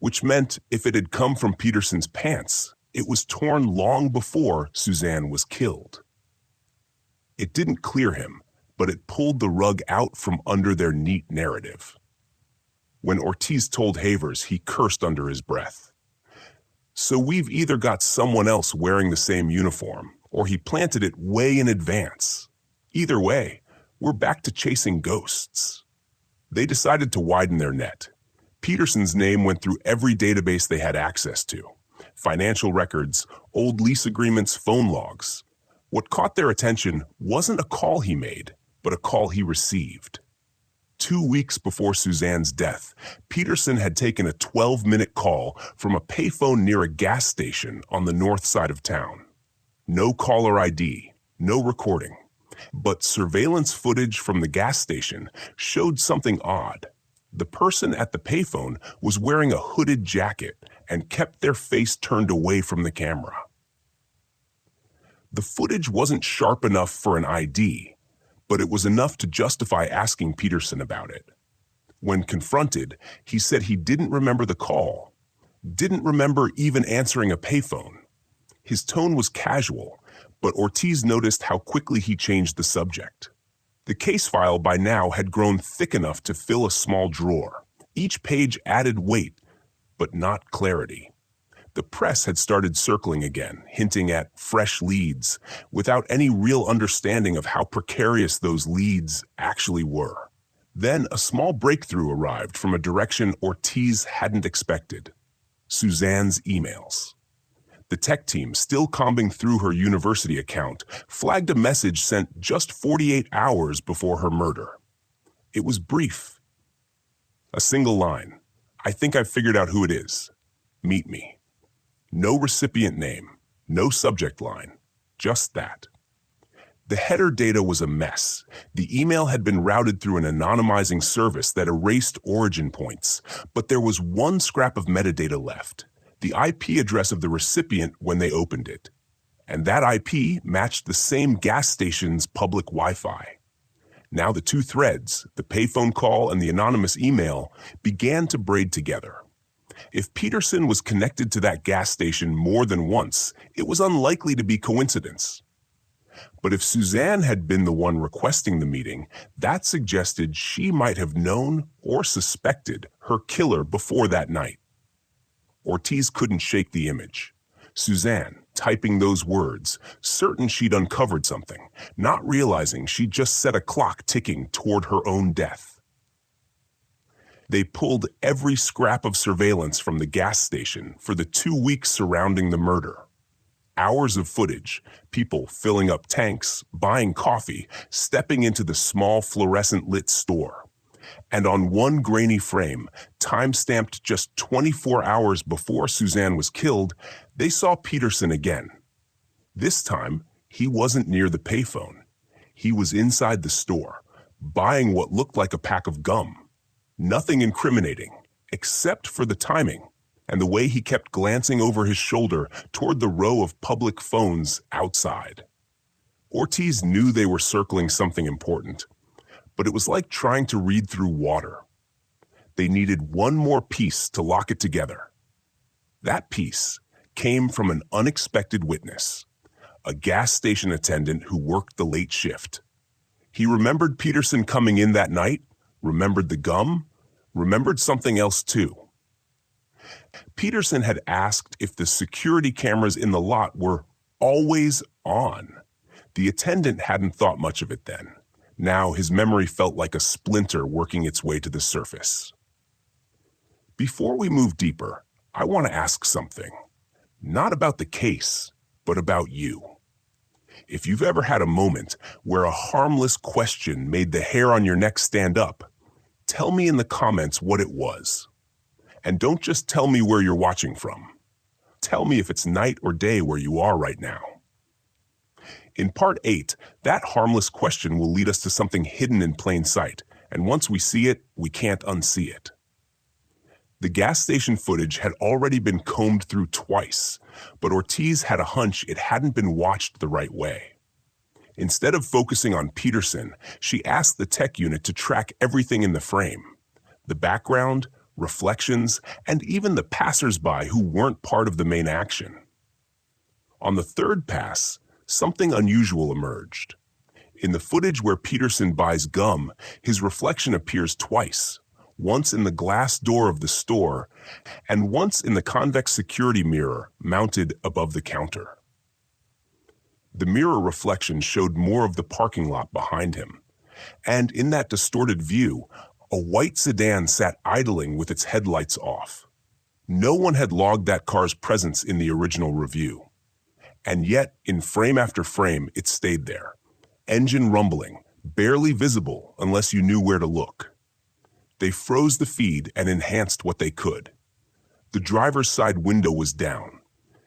Which meant if it had come from Peterson's pants, it was torn long before Suzanne was killed. It didn't clear him, but it pulled the rug out from under their neat narrative. When Ortiz told Havers, he cursed under his breath. So we've either got someone else wearing the same uniform, or he planted it way in advance. Either way, we're back to chasing ghosts. They decided to widen their net. Peterson's name went through every database they had access to. Financial records, old lease agreements, phone logs. What caught their attention wasn't a call he made, but a call he received. 2 weeks before Suzanne's death, Peterson had taken a 12-minute call from a payphone near a gas station on the north side of town. No caller ID, no recording, but surveillance footage from the gas station showed something odd. The person at the payphone was wearing a hooded jacket and kept their face turned away from the camera. The footage wasn't sharp enough for an ID, but it was enough to justify asking Peterson about it. When confronted, he said he didn't remember the call, didn't remember even answering a payphone. His tone was casual, but Ortiz noticed how quickly he changed the subject. The case file by now had grown thick enough to fill a small drawer. Each page added weight, but not clarity. The press had started circling again, hinting at fresh leads, without any real understanding of how precarious those leads actually were. Then a small breakthrough arrived from a direction Ortiz hadn't expected: Suzanne's emails. The tech team, still combing through her university account, flagged a message sent just 48 hours before her murder. It was brief. A single line: "I think I've figured out who it is. Meet me." No recipient name, no subject line, just that. The header data was a mess. The email had been routed through an anonymizing service that erased origin points, but there was one scrap of metadata left: the IP address of the recipient when they opened it. And that IP matched the same gas station's public Wi-Fi. Now the two threads, the payphone call and the anonymous email, began to braid together. If Peterson was connected to that gas station more than once, it was unlikely to be coincidence. But if Suzanne had been the one requesting the meeting, that suggested she might have known or suspected her killer before that night. Ortiz couldn't shake the image. Suzanne, typing those words, certain she'd uncovered something, not realizing she'd just set a clock ticking toward her own death. They pulled every scrap of surveillance from the gas station for the 2 weeks surrounding the murder. Hours of footage, people filling up tanks, buying coffee, stepping into the small fluorescent-lit store. And on one grainy frame, time-stamped just 24 hours before Suzanne was killed, they saw Peterson again. This time, he wasn't near the payphone. He was inside the store, buying what looked like a pack of gum. Nothing incriminating, except for the timing and the way he kept glancing over his shoulder toward the row of public phones outside. Ortiz knew they were circling something important, but it was like trying to read through water. They needed one more piece to lock it together. That piece came from an unexpected witness, a gas station attendant who worked the late shift. He remembered Peterson coming in that night, remembered the gum, remembered something else too. Peterson had asked if the security cameras in the lot were always on. The attendant hadn't thought much of it then. Now his memory felt like a splinter working its way to the surface. Before we move deeper, I want to ask something. Not about the case, but about you. If you've ever had a moment where a harmless question made the hair on your neck stand up, tell me in the comments what it was. And don't just tell me where you're watching from. Tell me if it's night or day where you are right now. In part 8, that harmless question will lead us to something hidden in plain sight, and once we see it, we can't unsee it. The gas station footage had already been combed through twice, but Ortiz had a hunch it hadn't been watched the right way. Instead of focusing on Peterson, she asked the tech unit to track everything in the frame: the background, reflections, and even the passers-by who weren't part of the main action. On the third pass, something unusual emerged. In the footage where Peterson buys gum, his reflection appears twice, once in the glass door of the store, and once in the convex security mirror mounted above the counter. The mirror reflection showed more of the parking lot behind him, and in that distorted view, a white sedan sat idling with its headlights off. No one had logged that car's presence in the original review. And yet, in frame after frame, it stayed there. Engine rumbling, barely visible unless you knew where to look. They froze the feed and enhanced what they could. The driver's side window was down.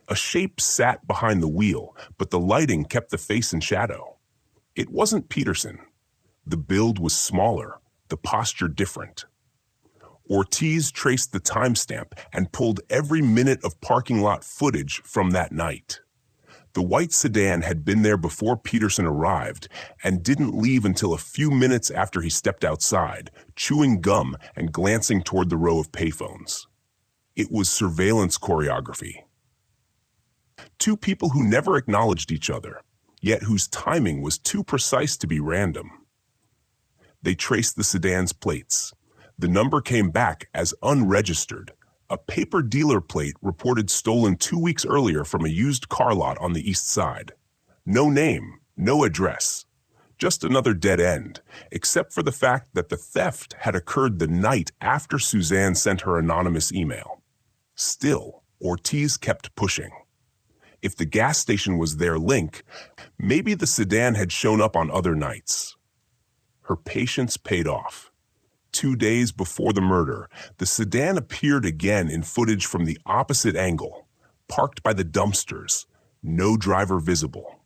A shape sat behind the wheel, but the lighting kept the face in shadow. It wasn't Peterson. The build was smaller, the posture different. Ortiz traced the timestamp and pulled every minute of parking lot footage from that night. The white sedan had been there before Peterson arrived and didn't leave until a few minutes after he stepped outside, chewing gum and glancing toward the row of payphones. It was surveillance choreography. Two people who never acknowledged each other, yet whose timing was too precise to be random. They traced the sedan's plates. The number came back as unregistered, a paper dealer plate reported stolen 2 weeks earlier from a used car lot on the east side. No name, no address, just another dead end, except for the fact that the theft had occurred the night after Suzanne sent her anonymous email. Still, Ortiz kept pushing. If the gas station was their link, maybe the sedan had shown up on other nights. Her patience paid off. 2 days before the murder, the sedan appeared again in footage from the opposite angle, parked by the dumpsters, no driver visible.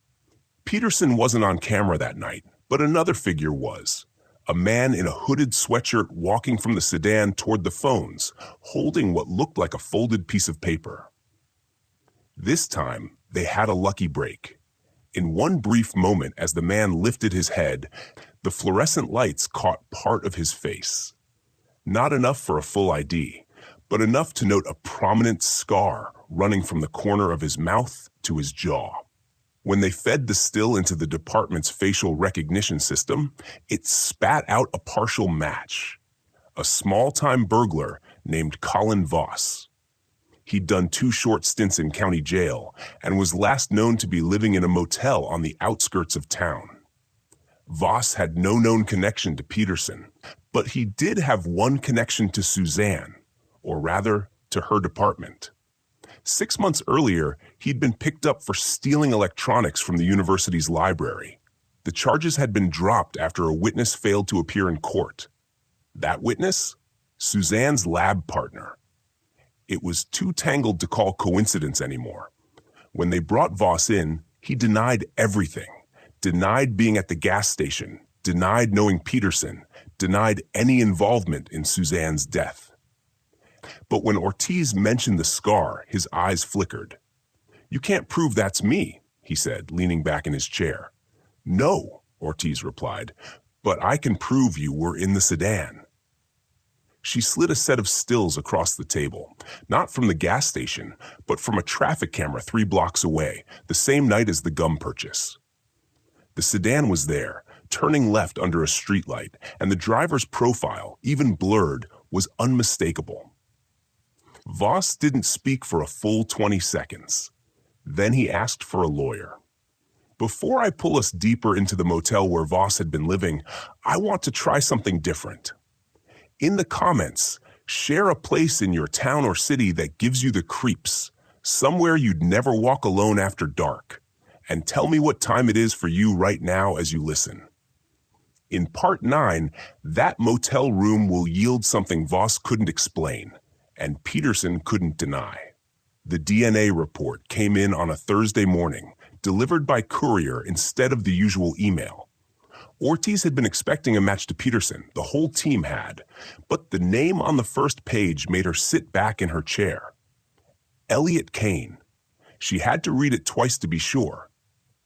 Peterson wasn't on camera that night, but another figure was. A man in a hooded sweatshirt walking from the sedan toward the phones, holding what looked like a folded piece of paper. This time, they had a lucky break. In one brief moment as the man lifted his head, the fluorescent lights caught part of his face. Not enough for a full ID, but enough to note a prominent scar running from the corner of his mouth to his jaw. When they fed the still into the department's facial recognition system, it spat out a partial match. A small-time burglar named Colin Voss. He'd done 2 short stints in county jail and was last known to be living in a motel on the outskirts of town. Voss had no known connection to Peterson, but he did have one connection to Suzanne, or rather, to her department. 6 months earlier, he'd been picked up for stealing electronics from the university's library. The charges had been dropped after a witness failed to appear in court. That witness? Suzanne's lab partner. It was too tangled to call coincidence anymore. When they brought Voss in, he denied everything. Denied being at the gas station, denied knowing Peterson, denied any involvement in Suzanne's death. But when Ortiz mentioned the scar, his eyes flickered. "You can't prove that's me," he said, leaning back in his chair. "No," Ortiz replied, "but I can prove you were in the sedan." She slid a set of stills across the table, not from the gas station, but from a traffic camera 3 blocks away, the same night as the gum purchase. The sedan was there, turning left under a streetlight, and the driver's profile, even blurred, was unmistakable. Voss didn't speak for a full 20 seconds. Then he asked for a lawyer. "Before I pull us deeper into the motel where Voss had been living, I want to try something different. In the comments, share a place in your town or city that gives you the creeps, somewhere you'd never walk alone after dark, and tell me what time it is for you right now as you listen. In Part 9, that motel room will yield something Voss couldn't explain, and Peterson couldn't deny. The DNA report came in on a Thursday morning, delivered by courier instead of the usual email. Ortiz had been expecting a match to Peterson, the whole team had, but the name on the first page made her sit back in her chair. Elliot Kane. She had to read it twice to be sure.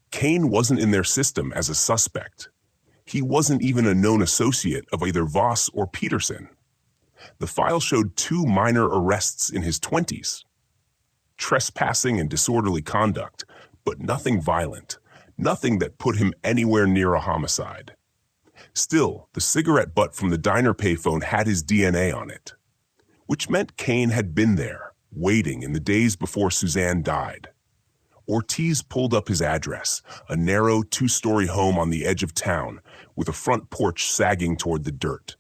Kane wasn't in their system as a suspect. He wasn't even a known associate of either Voss or Peterson. The file showed 2 minor arrests in his 20s. Trespassing and disorderly conduct, but nothing violent, nothing that put him anywhere near a homicide. Still, the cigarette butt from the diner payphone had his DNA on it, which meant Kane had been there, waiting in the days before Suzanne died. Ortiz pulled up his address, a narrow 2-story home on the edge of town, with a front porch sagging toward the dirt.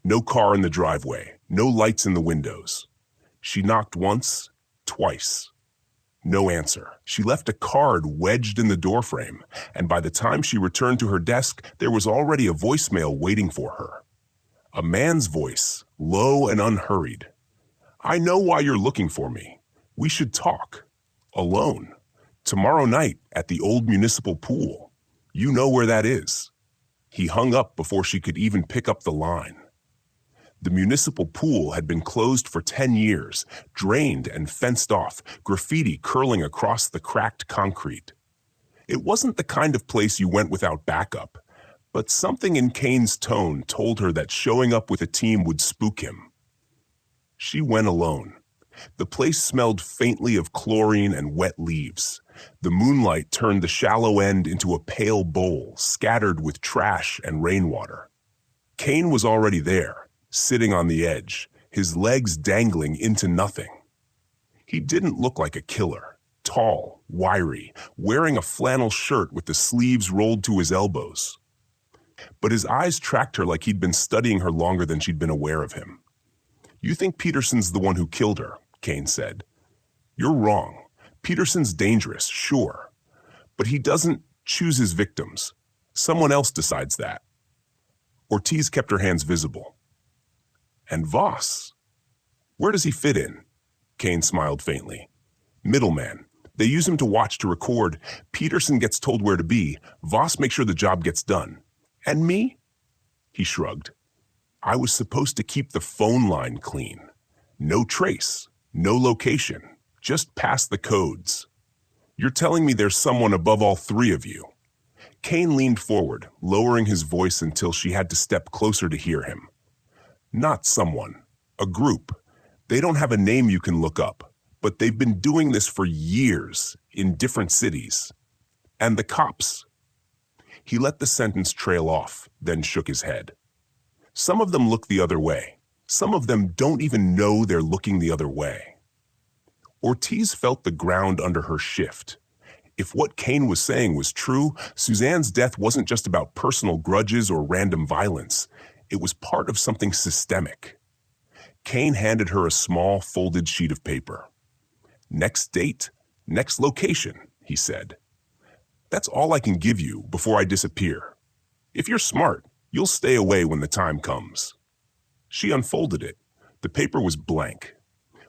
No car in the driveway, no lights in the windows. She knocked once, twice. No answer. She left a card wedged in the doorframe, and by the time she returned to her desk, there was already a voicemail waiting for her. A man's voice, low and unhurried. I know why you're looking for me. We should talk. Alone. Tomorrow night at the old municipal pool. You know where that is. He hung up before she could even pick up the line. The municipal pool had been closed for 10 years, drained and fenced off, graffiti curling across the cracked concrete. It wasn't the kind of place you went without backup, but something in Kane's tone told her that showing up with a team would spook him. She went alone. The place smelled faintly of chlorine and wet leaves. The moonlight turned the shallow end into a pale bowl, scattered with trash and rainwater. Kane was already there, sitting on the edge, his legs dangling into nothing. He didn't look like a killer, tall, wiry, wearing a flannel shirt with the sleeves rolled to his elbows. But his eyes tracked her like he'd been studying her longer than she'd been aware of him. You think Peterson's the one who killed her, Kane said. You're wrong. Peterson's dangerous, sure. But he doesn't choose his victims. Someone else decides that. Ortiz kept her hands visible. And Voss? Where does he fit in? Kane smiled faintly. Middleman. They use him to watch, to record. Peterson gets told where to be. Voss makes sure the job gets done. And me? He shrugged. I was supposed to keep the phone line clean. No trace, no location, just pass the codes. You're telling me there's someone above all three of you. Kane leaned forward, lowering his voice until she had to step closer to hear him. Not someone, a group. They don't have a name you can look up, but they've been doing this for years in different cities. And the cops. He let the sentence trail off, then shook his head. Some of them look the other way. Some of them don't even know they're looking the other way. Ortiz felt the ground under her shift. If what Kane was saying was true, Suzanne's death wasn't just about personal grudges or random violence. It was part of something systemic. Kane handed her a small, folded sheet of paper. Next date, next location, he said. That's all I can give you before I disappear. If you're smart, you'll stay away when the time comes. She unfolded it. The paper was blank.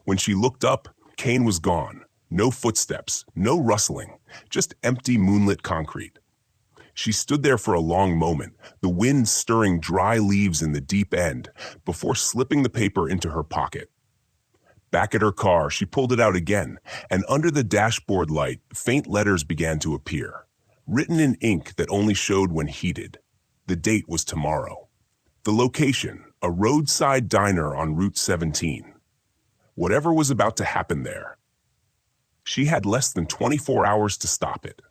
When she looked up, Kane was gone. No footsteps, no rustling, just empty moonlit concrete. She stood there for a long moment, the wind stirring dry leaves in the deep end, before slipping the paper into her pocket. Back at her car, she pulled it out again, and under the dashboard light, faint letters began to appear, written in ink that only showed when heated. The date was tomorrow. The location, a roadside diner on Route 17. Whatever was about to happen there. She had less than 24 hours to stop it.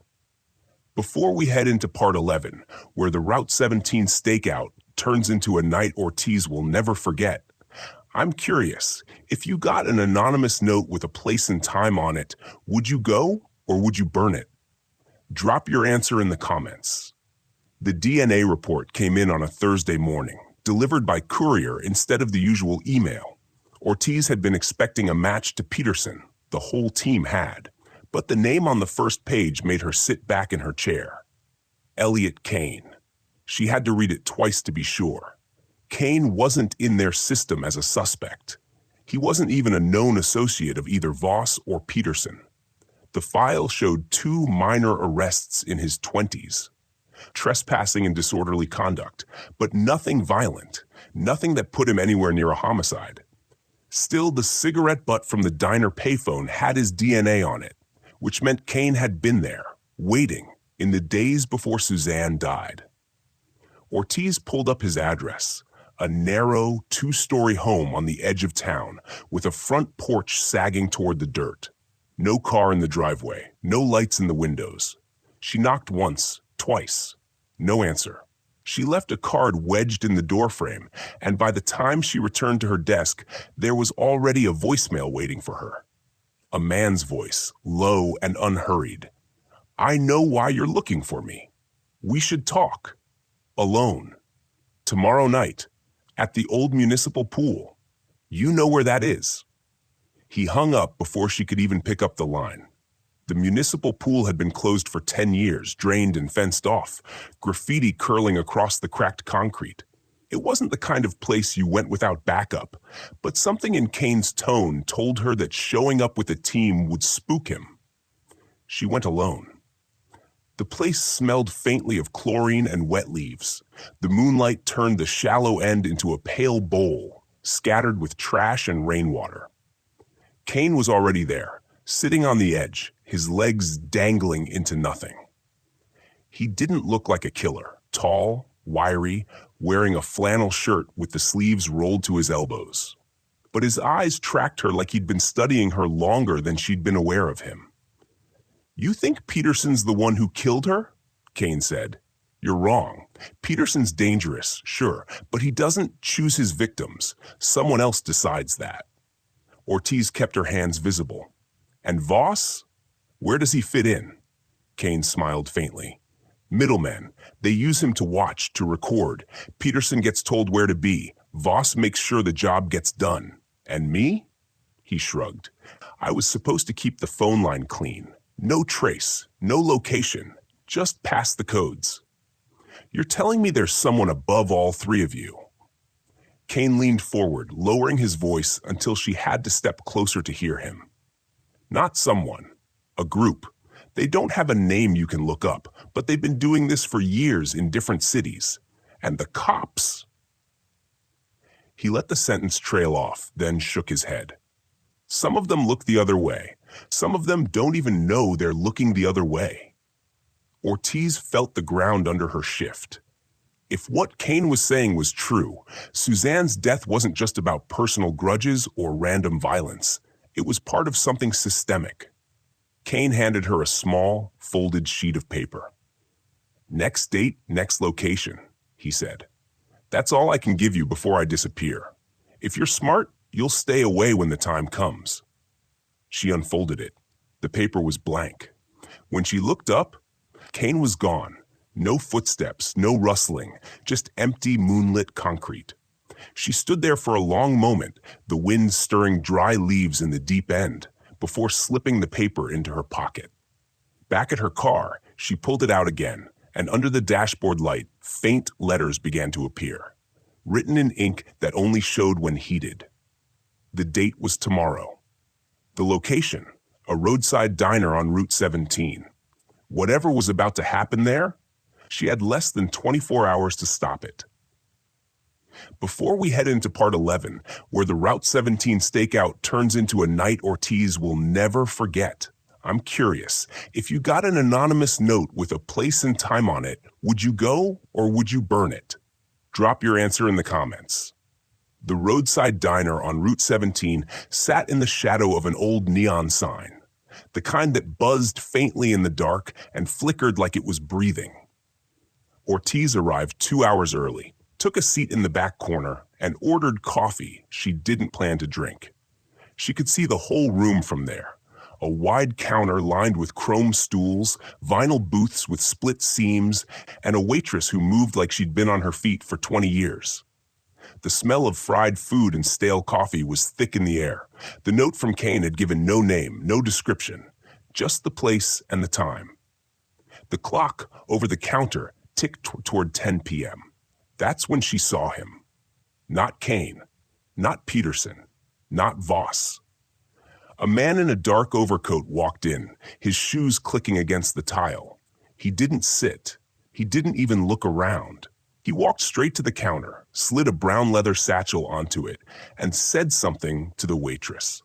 Before we head into part 11, where the Route 17 stakeout turns into a night Ortiz will never forget, I'm curious, if you got an anonymous note with a place and time on it, would you go or would you burn it? Drop your answer in the comments. The DNA report came in on a Thursday morning, delivered by courier instead of the usual email. Ortiz had been expecting a match to Peterson. The whole team had. But the name on the first page made her sit back in her chair. Elliot Kane. She had to read it twice to be sure. Kane wasn't in their system as a suspect. He wasn't even a known associate of either Voss or Peterson. The file showed 2 minor arrests in his 20s. Trespassing and disorderly conduct, but nothing violent, nothing that put him anywhere near a homicide. Still, the cigarette butt from the diner payphone had his DNA on it, which meant Kane had been there, waiting, in the days before Suzanne died. Ortiz pulled up his address, a narrow, 2-story home on the edge of town, with a front porch sagging toward the dirt. No car in the driveway, no lights in the windows. She knocked once, twice. No answer. She left a card wedged in the doorframe, and by the time she returned to her desk, there was already a voicemail waiting for her. A man's voice, low and unhurried. I know why you're looking for me. We should talk. Alone. Tomorrow night. At the old municipal pool. You know where that is. He hung up before she could even pick up the line. The municipal pool had been closed for 10 years, drained and fenced off, graffiti curling across the cracked concrete. It wasn't the kind of place you went without backup, but something in Kane's tone told her that showing up with a team would spook him. She went alone. The place smelled faintly of chlorine and wet leaves. The moonlight turned the shallow end into a pale bowl, scattered with trash and rainwater. Kane was already there, sitting on the edge, his legs dangling into nothing. He didn't look like a killer, tall, wiry, wearing a flannel shirt with the sleeves rolled to his elbows. But his eyes tracked her like he'd been studying her longer than she'd been aware of him. "You think Peterson's the one who killed her?" Kane said. "You're wrong. Peterson's dangerous, sure, but he doesn't choose his victims. Someone else decides that." Ortiz kept her hands visible. "And Voss? Where does he fit in?" Kane smiled faintly. "Middlemen. They use him to watch, to record. Peterson gets told where to be. Voss makes sure the job gets done. And me?" He shrugged. "I was supposed to keep the phone line clean. No trace, no location, just pass the codes. You're telling me there's someone above all three of you?" Kane leaned forward, lowering his voice until she had to step closer to hear him. "Not someone. A group. They don't have a name you can look up, but they've been doing this for years in different cities. And the cops..." He let the sentence trail off, then shook his head. "Some of them look the other way. Some of them don't even know they're looking the other way." Ortiz felt the ground under her shift. If what Kane was saying was true, Suzanne's death wasn't just about personal grudges or random violence. It was part of something systemic. Kane handed her a small, folded sheet of paper. "Next date, next location," he said. "That's all I can give you before I disappear. If you're smart, you'll stay away when the time comes." She unfolded it. The paper was blank. When she looked up, Kane was gone. No footsteps, no rustling, just empty moonlit concrete. She stood there for a long moment, the wind stirring dry leaves in the deep end, before slipping the paper into her pocket. Back at her car, she pulled it out again, and under the dashboard light, faint letters began to appear, written in ink that only showed when heated. The date was tomorrow. The location, a roadside diner on Route 17. Whatever was about to happen there, she had less than 24 hours to stop it. Before we head into part 11, where the Route 17 stakeout turns into a night Ortiz will never forget, I'm curious, if you got an anonymous note with a place and time on it, would you go or would you burn it? Drop your answer in the comments. The roadside diner on Route 17 sat in the shadow of an old neon sign, the kind that buzzed faintly in the dark and flickered like it was breathing. Ortiz arrived 2 hours early, took a seat in the back corner, and ordered coffee she didn't plan to drink. She could see the whole room from there. A wide counter lined with chrome stools, vinyl booths with split seams, and a waitress who moved like she'd been on her feet for 20 years. The smell of fried food and stale coffee was thick in the air. The note from Kane had given no name, no description, just the place and the time. The clock over the counter ticked toward 10 p.m. That's when she saw him. Not Kane, not Peterson, not Voss. A man in a dark overcoat walked in, his shoes clicking against the tile. He didn't sit. He didn't even look around. He walked straight to the counter, slid a brown leather satchel onto it, and said something to the waitress.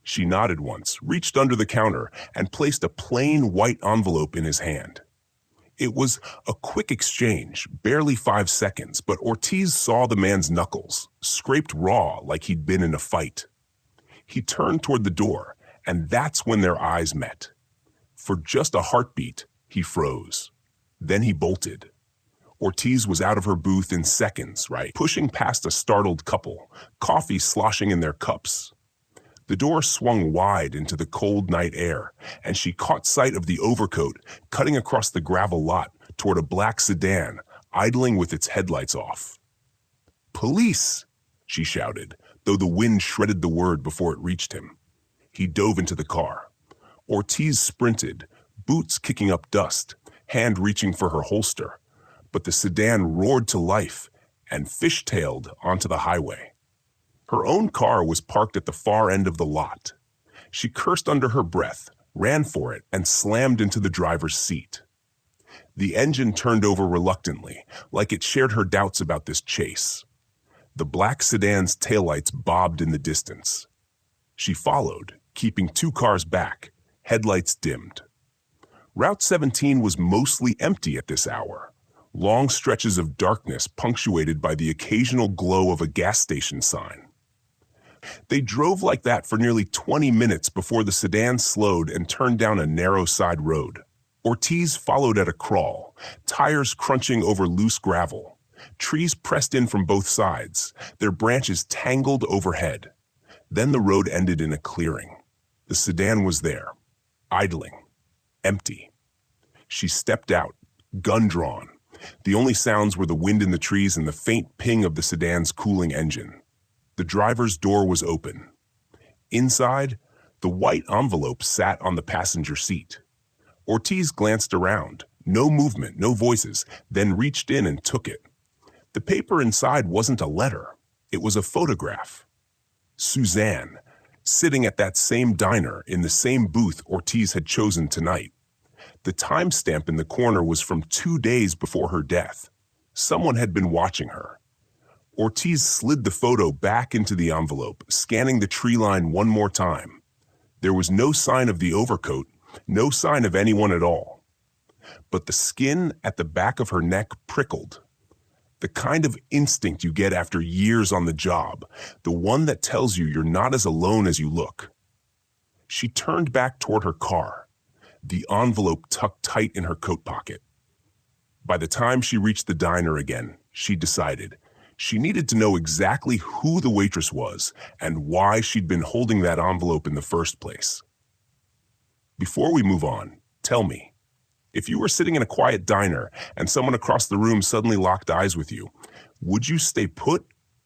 She nodded once, reached under the counter, and placed a plain white envelope in his hand. It was a quick exchange, barely 5 seconds, but Ortiz saw the man's knuckles, scraped raw like he'd been in a fight. He turned toward the door, and that's when their eyes met. For just a heartbeat, he froze. Then he bolted. Ortiz was out of her booth in seconds, pushing past a startled couple, coffee sloshing in their cups. The door swung wide into the cold night air, and she caught sight of the overcoat cutting across the gravel lot toward a black sedan, idling with its headlights off. "Police!" she shouted, though the wind shredded the word before it reached him. He dove into the car. Ortiz sprinted, boots kicking up dust, hand reaching for her holster. But the sedan roared to life, and fishtailed onto the highway. Her own car was parked at the far end of the lot. She cursed under her breath, ran for it, and slammed into the driver's seat. The engine turned over reluctantly, like it shared her doubts about this chase. The black sedan's taillights bobbed in the distance. She followed, keeping 2 cars back, headlights dimmed. Route 17 was mostly empty at this hour, long stretches of darkness punctuated by the occasional glow of a gas station sign. They drove like that for nearly 20 minutes before the sedan slowed and turned down a narrow side road. Ortiz followed at a crawl, tires crunching over loose gravel. Trees pressed in from both sides, their branches tangled overhead. Then the road ended in a clearing. The sedan was there, idling, empty. She stepped out, gun drawn. The only sounds were the wind in the trees and the faint ping of the sedan's cooling engine. The driver's door was open. Inside, the white envelope sat on the passenger seat. Ortiz glanced around. No movement, no voices, then reached in and took it. The paper inside wasn't a letter. It was a photograph. Suzanne, sitting at that same diner in the same booth Ortiz had chosen tonight. The timestamp in the corner was from 2 days before her death. Someone had been watching her. Ortiz slid the photo back into the envelope, scanning the tree line one more time. There was no sign of the overcoat, no sign of anyone at all. But the skin at the back of her neck prickled. The kind of instinct you get after years on the job, the one that tells you you're not as alone as you look. She turned back toward her car, the envelope tucked tight in her coat pocket. By the time she reached the diner again, she decided she needed to know exactly who the waitress was and why she'd been holding that envelope in the first place. Before we move on, tell me, if you were sitting in a quiet diner and someone across the room suddenly locked eyes with you, would you stay put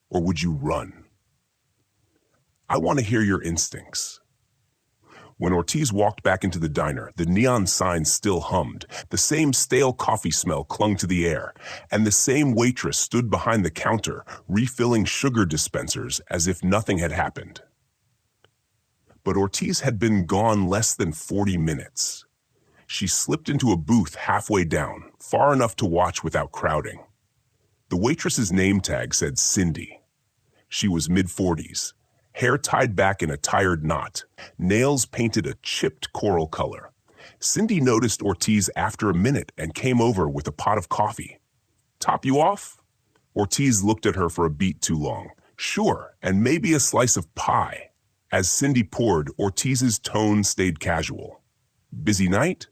or would you run? I want to hear your instincts. When Ortiz walked back into the diner, the neon sign still hummed, the same stale coffee smell clung to the air, and the same waitress stood behind the counter, refilling sugar dispensers as if nothing had happened. But Ortiz had been gone less than 40 minutes. She slipped into a booth halfway down, far enough to watch without crowding. The waitress's name tag said Cindy. She was mid-40s, hair tied back in a tired knot, nails painted a chipped coral color. Cindy noticed Ortiz after a minute and came over with a pot of coffee. "Top you off?" Ortiz looked at her for a beat too long. "Sure, and maybe a slice of pie." As Cindy poured, Ortiz's tone stayed casual. "Busy night?"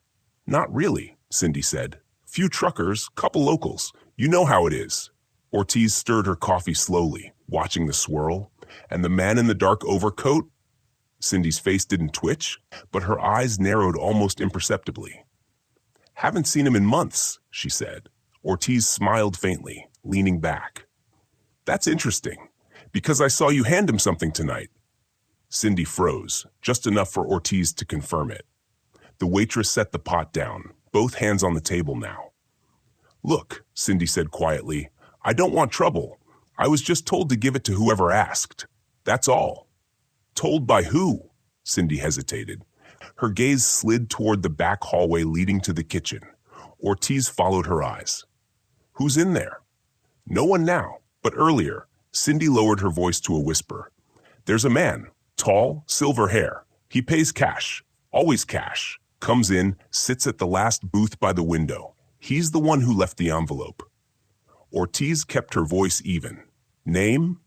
"Not really," Cindy said. "Few truckers, couple locals. You know how it is." Ortiz stirred her coffee slowly, watching the swirl. "And the man in the dark overcoat?" Cindy's face didn't twitch, but her eyes narrowed almost imperceptibly. "Haven't seen him in months," she said. Ortiz smiled faintly, leaning back. "That's interesting, because I saw you hand him something tonight." Cindy froze, just enough for Ortiz to confirm it. The waitress set the pot down, both hands on the table now. "Look," Cindy said quietly, "I don't want trouble. I was just told to give it to whoever asked. That's all." "Told by who?" Cindy hesitated. Her gaze slid toward the back hallway leading to the kitchen. Ortiz followed her eyes. "Who's in there?" "No one now, but earlier." Cindy lowered her voice to a whisper. "There's a man, tall, silver hair. He pays cash, always cash. Comes in, sits at the last booth by the window. He's the one who left the envelope." Ortiz kept her voice even. "Name?"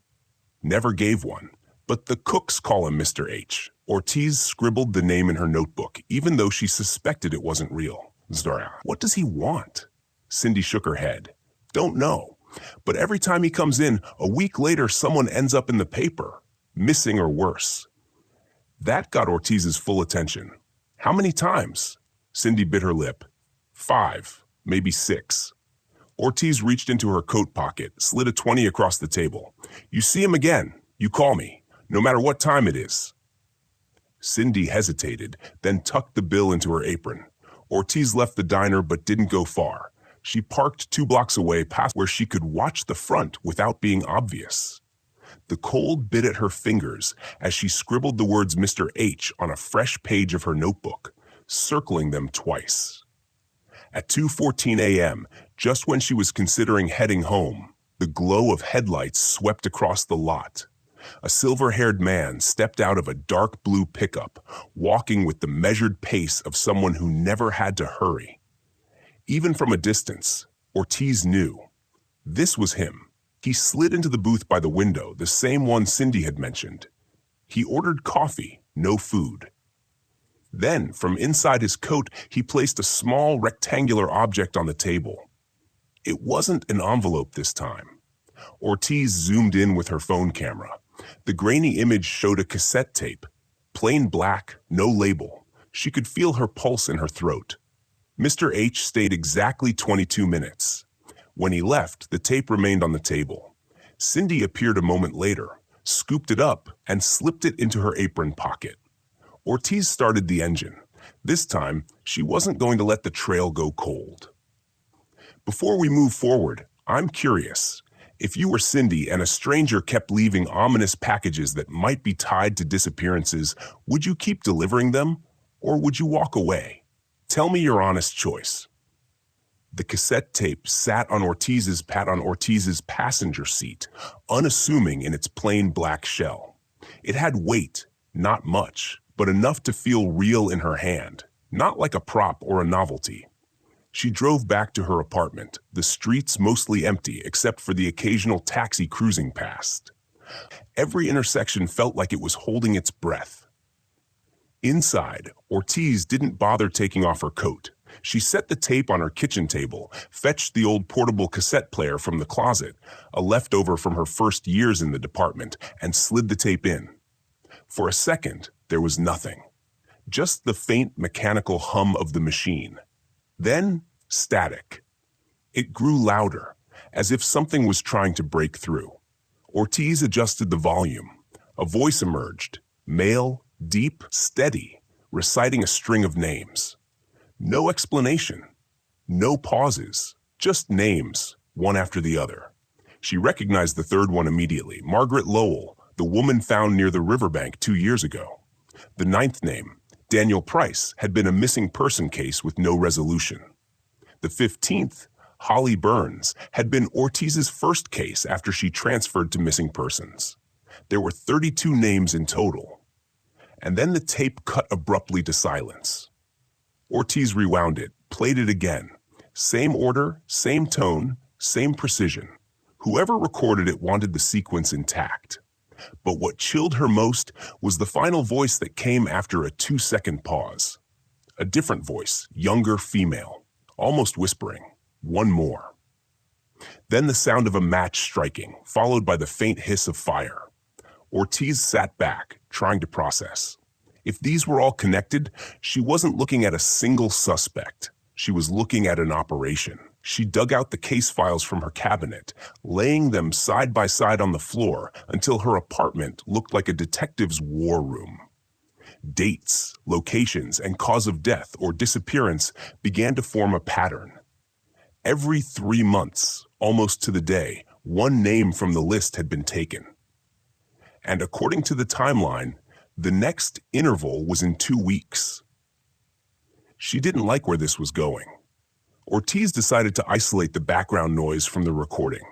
"Never gave one, but the cooks call him Mr. H." Ortiz scribbled the name in her notebook, even though she suspected it wasn't real. "Zora, what does he want?" Cindy shook her head. "Don't know, but every time he comes in, a week later someone ends up in the paper, missing or worse." That got Ortiz's full attention. "How many times?" Cindy bit her lip. 5, maybe 6. Ortiz reached into her coat pocket, slid a 20 across the table. "You see him again, you call me, no matter what time it is." Cindy hesitated, then tucked the bill into her apron. Ortiz left the diner but didn't go far. She parked 2 blocks away past where she could watch the front without being obvious. The cold bit at her fingers as she scribbled the words Mr. H on a fresh page of her notebook, circling them twice. At 2:14 a.m., just when she was considering heading home, the glow of headlights swept across the lot. A silver-haired man stepped out of a dark blue pickup, walking with the measured pace of someone who never had to hurry. Even from a distance, Ortiz knew. This was him. He slid into the booth by the window, the same one Cindy had mentioned. He ordered coffee, no food. Then, from inside his coat, he placed a small rectangular object on the table. It wasn't an envelope this time. Ortiz zoomed in with her phone camera. The grainy image showed a cassette tape. Plain black, no label. She could feel her pulse in her throat. Mr. H stayed exactly 22 minutes. When he left, the tape remained on the table. Cindy appeared a moment later, scooped it up, and slipped it into her apron pocket. Ortiz started the engine. This time, she wasn't going to let the trail go cold. Before we move forward, I'm curious. If you were Cindy and a stranger kept leaving ominous packages that might be tied to disappearances, would you keep delivering them, or would you walk away? Tell me your honest choice. The cassette tape sat on Ortiz's passenger seat, unassuming in its plain black shell. It had weight, not much, but enough to feel real in her hand, not like a prop or a novelty. She drove back to her apartment, the streets mostly empty except for the occasional taxi cruising past. Every intersection felt like it was holding its breath. Inside, Ortiz didn't bother taking off her coat. She set the tape on her kitchen table, fetched the old portable cassette player from the closet, a leftover from her first years in the department, and slid the tape in. For a second, there was nothing. Just the faint mechanical hum of the machine. Then, static. It grew louder, as if something was trying to break through. Ortiz adjusted the volume. A voice emerged, male, deep, steady, reciting a string of names. No explanation. No pauses. Just names, one after the other. She recognized the third one immediately, Margaret Lowell, the woman found near the riverbank 2 years ago. The ninth name, Daniel Price, had been a missing person case with no resolution. The 15th, Holly Burns, had been Ortiz's first case after she transferred to missing persons. There were 32 names in total. And then the tape cut abruptly to silence. Ortiz rewound it, played it again. Same order, same tone, same precision. Whoever recorded it wanted the sequence intact. But what chilled her most was the final voice that came after a 2-second pause. A different voice, younger female, almost whispering, one more. Then the sound of a match striking, followed by the faint hiss of fire. Ortiz sat back, trying to process. If these were all connected, she wasn't looking at a single suspect. She was looking at an operation. She dug out the case files from her cabinet, laying them side by side on the floor until her apartment looked like a detective's war room. Dates, locations, and cause of death or disappearance began to form a pattern. Every 3 months, almost to the day, one name from the list had been taken. And according to the timeline, the next interval was in 2 weeks. She didn't like where this was going. Ortiz decided to isolate the background noise from the recording.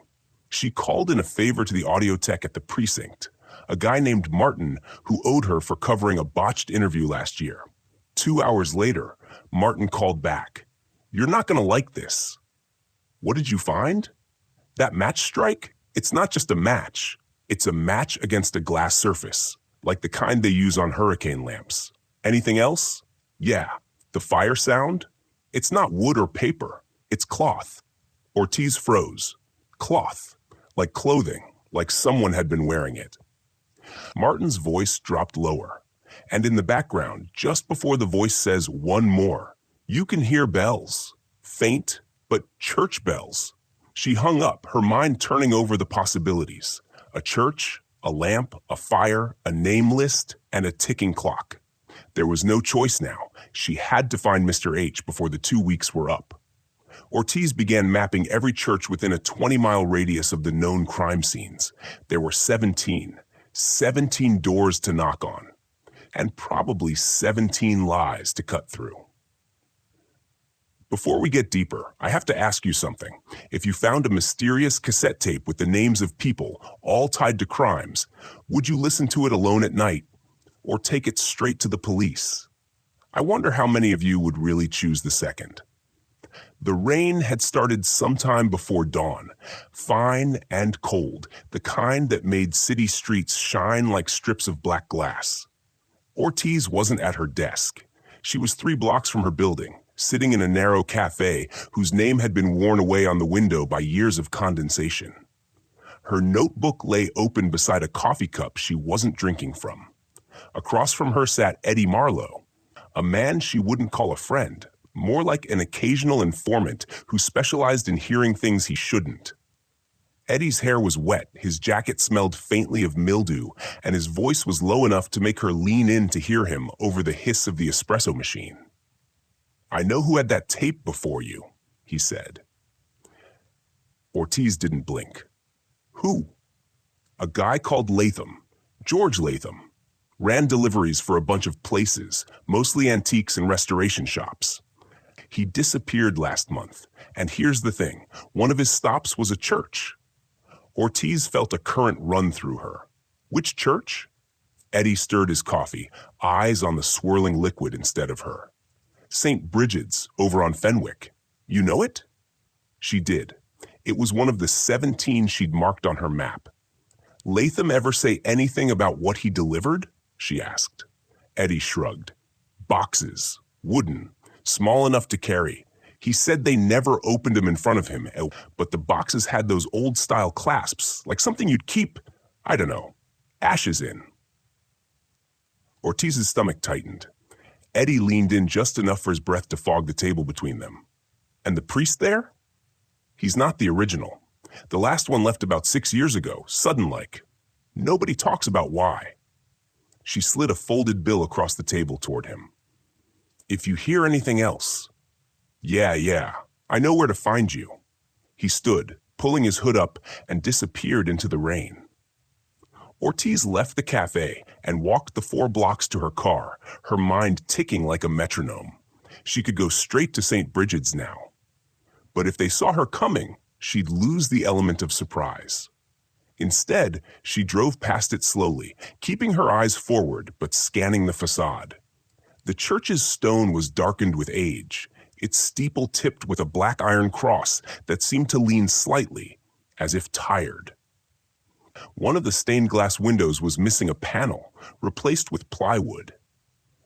She called in a favor to the audio tech at the precinct, a guy named Martin who owed her for covering a botched interview last year. 2 hours later, Martin called back. "You're not going to like this." "What did you find?" "That match strike? It's not just a match. It's a match against a glass surface, like the kind they use on hurricane lamps." "Anything else?" "Yeah. The fire sound? It's not wood or paper. It's cloth." Ortiz froze. Cloth. Like clothing, like someone had been wearing it. Martin's voice dropped lower. And in the background, just before the voice says one more, you can hear bells. Faint, but church bells. She hung up, her mind turning over the possibilities. A church, a lamp, a fire, a name list, and a ticking clock. There was no choice now. She had to find Mr. H before the 2 weeks were up. Ortiz began mapping every church within a 20-mile radius of the known crime scenes. There were 17 doors to knock on, and probably 17 lies to cut through. Before we get deeper, I have to ask you something. If you found a mysterious cassette tape with the names of people, all tied to crimes, would you listen to it alone at night, or take it straight to the police? I wonder how many of you would really choose the second. The rain had started sometime before dawn, fine and cold, the kind that made city streets shine like strips of black glass. Ortiz wasn't at her desk. She was 3 blocks from her building, sitting in a narrow cafe whose name had been worn away on the window by years of condensation. Her notebook lay open beside a coffee cup she wasn't drinking from. Across from her sat Eddie Marlowe, a man she wouldn't call a friend, more like an occasional informant who specialized in hearing things he shouldn't. Eddie's hair was wet, his jacket smelled faintly of mildew, and his voice was low enough to make her lean in to hear him over the hiss of the espresso machine. "I know who had that tape before you," he said. Ortiz didn't blink. "Who?" "A guy called Latham, George Latham. Ran deliveries for a bunch of places, mostly antiques and restoration shops. He disappeared last month, and here's the thing, one of his stops was a church." Ortiz felt a current run through her. "Which church?" Eddie stirred his coffee, eyes on the swirling liquid instead of her. "St. Bridget's, over on Fenwick. You know it?" She did. It was one of the 17 she'd marked on her map. "Latham ever say anything about what he delivered?" she asked. Eddie shrugged. "Boxes. Wooden. Small enough to carry. He said they never opened them in front of him, but the boxes had those old-style clasps, like something you'd keep, I don't know, ashes in." Ortiz's stomach tightened. Eddie leaned in just enough for his breath to fog the table between them. "And the priest there?" "He's not the original. The last one left about 6 years ago, sudden-like. Nobody talks about why." She slid a folded bill across the table toward him. "If you hear anything else..." Yeah, I know where to find you." He stood, pulling his hood up, and disappeared into the rain. Ortiz left the cafe and walked the 4 blocks to her car, her mind ticking like a metronome. She could go straight to St. Bridget's now. But if they saw her coming, she'd lose the element of surprise. Instead, she drove past it slowly, keeping her eyes forward but scanning the facade. The church's stone was darkened with age, its steeple tipped with a black iron cross that seemed to lean slightly, as if tired. One of the stained glass windows was missing a panel, replaced with plywood.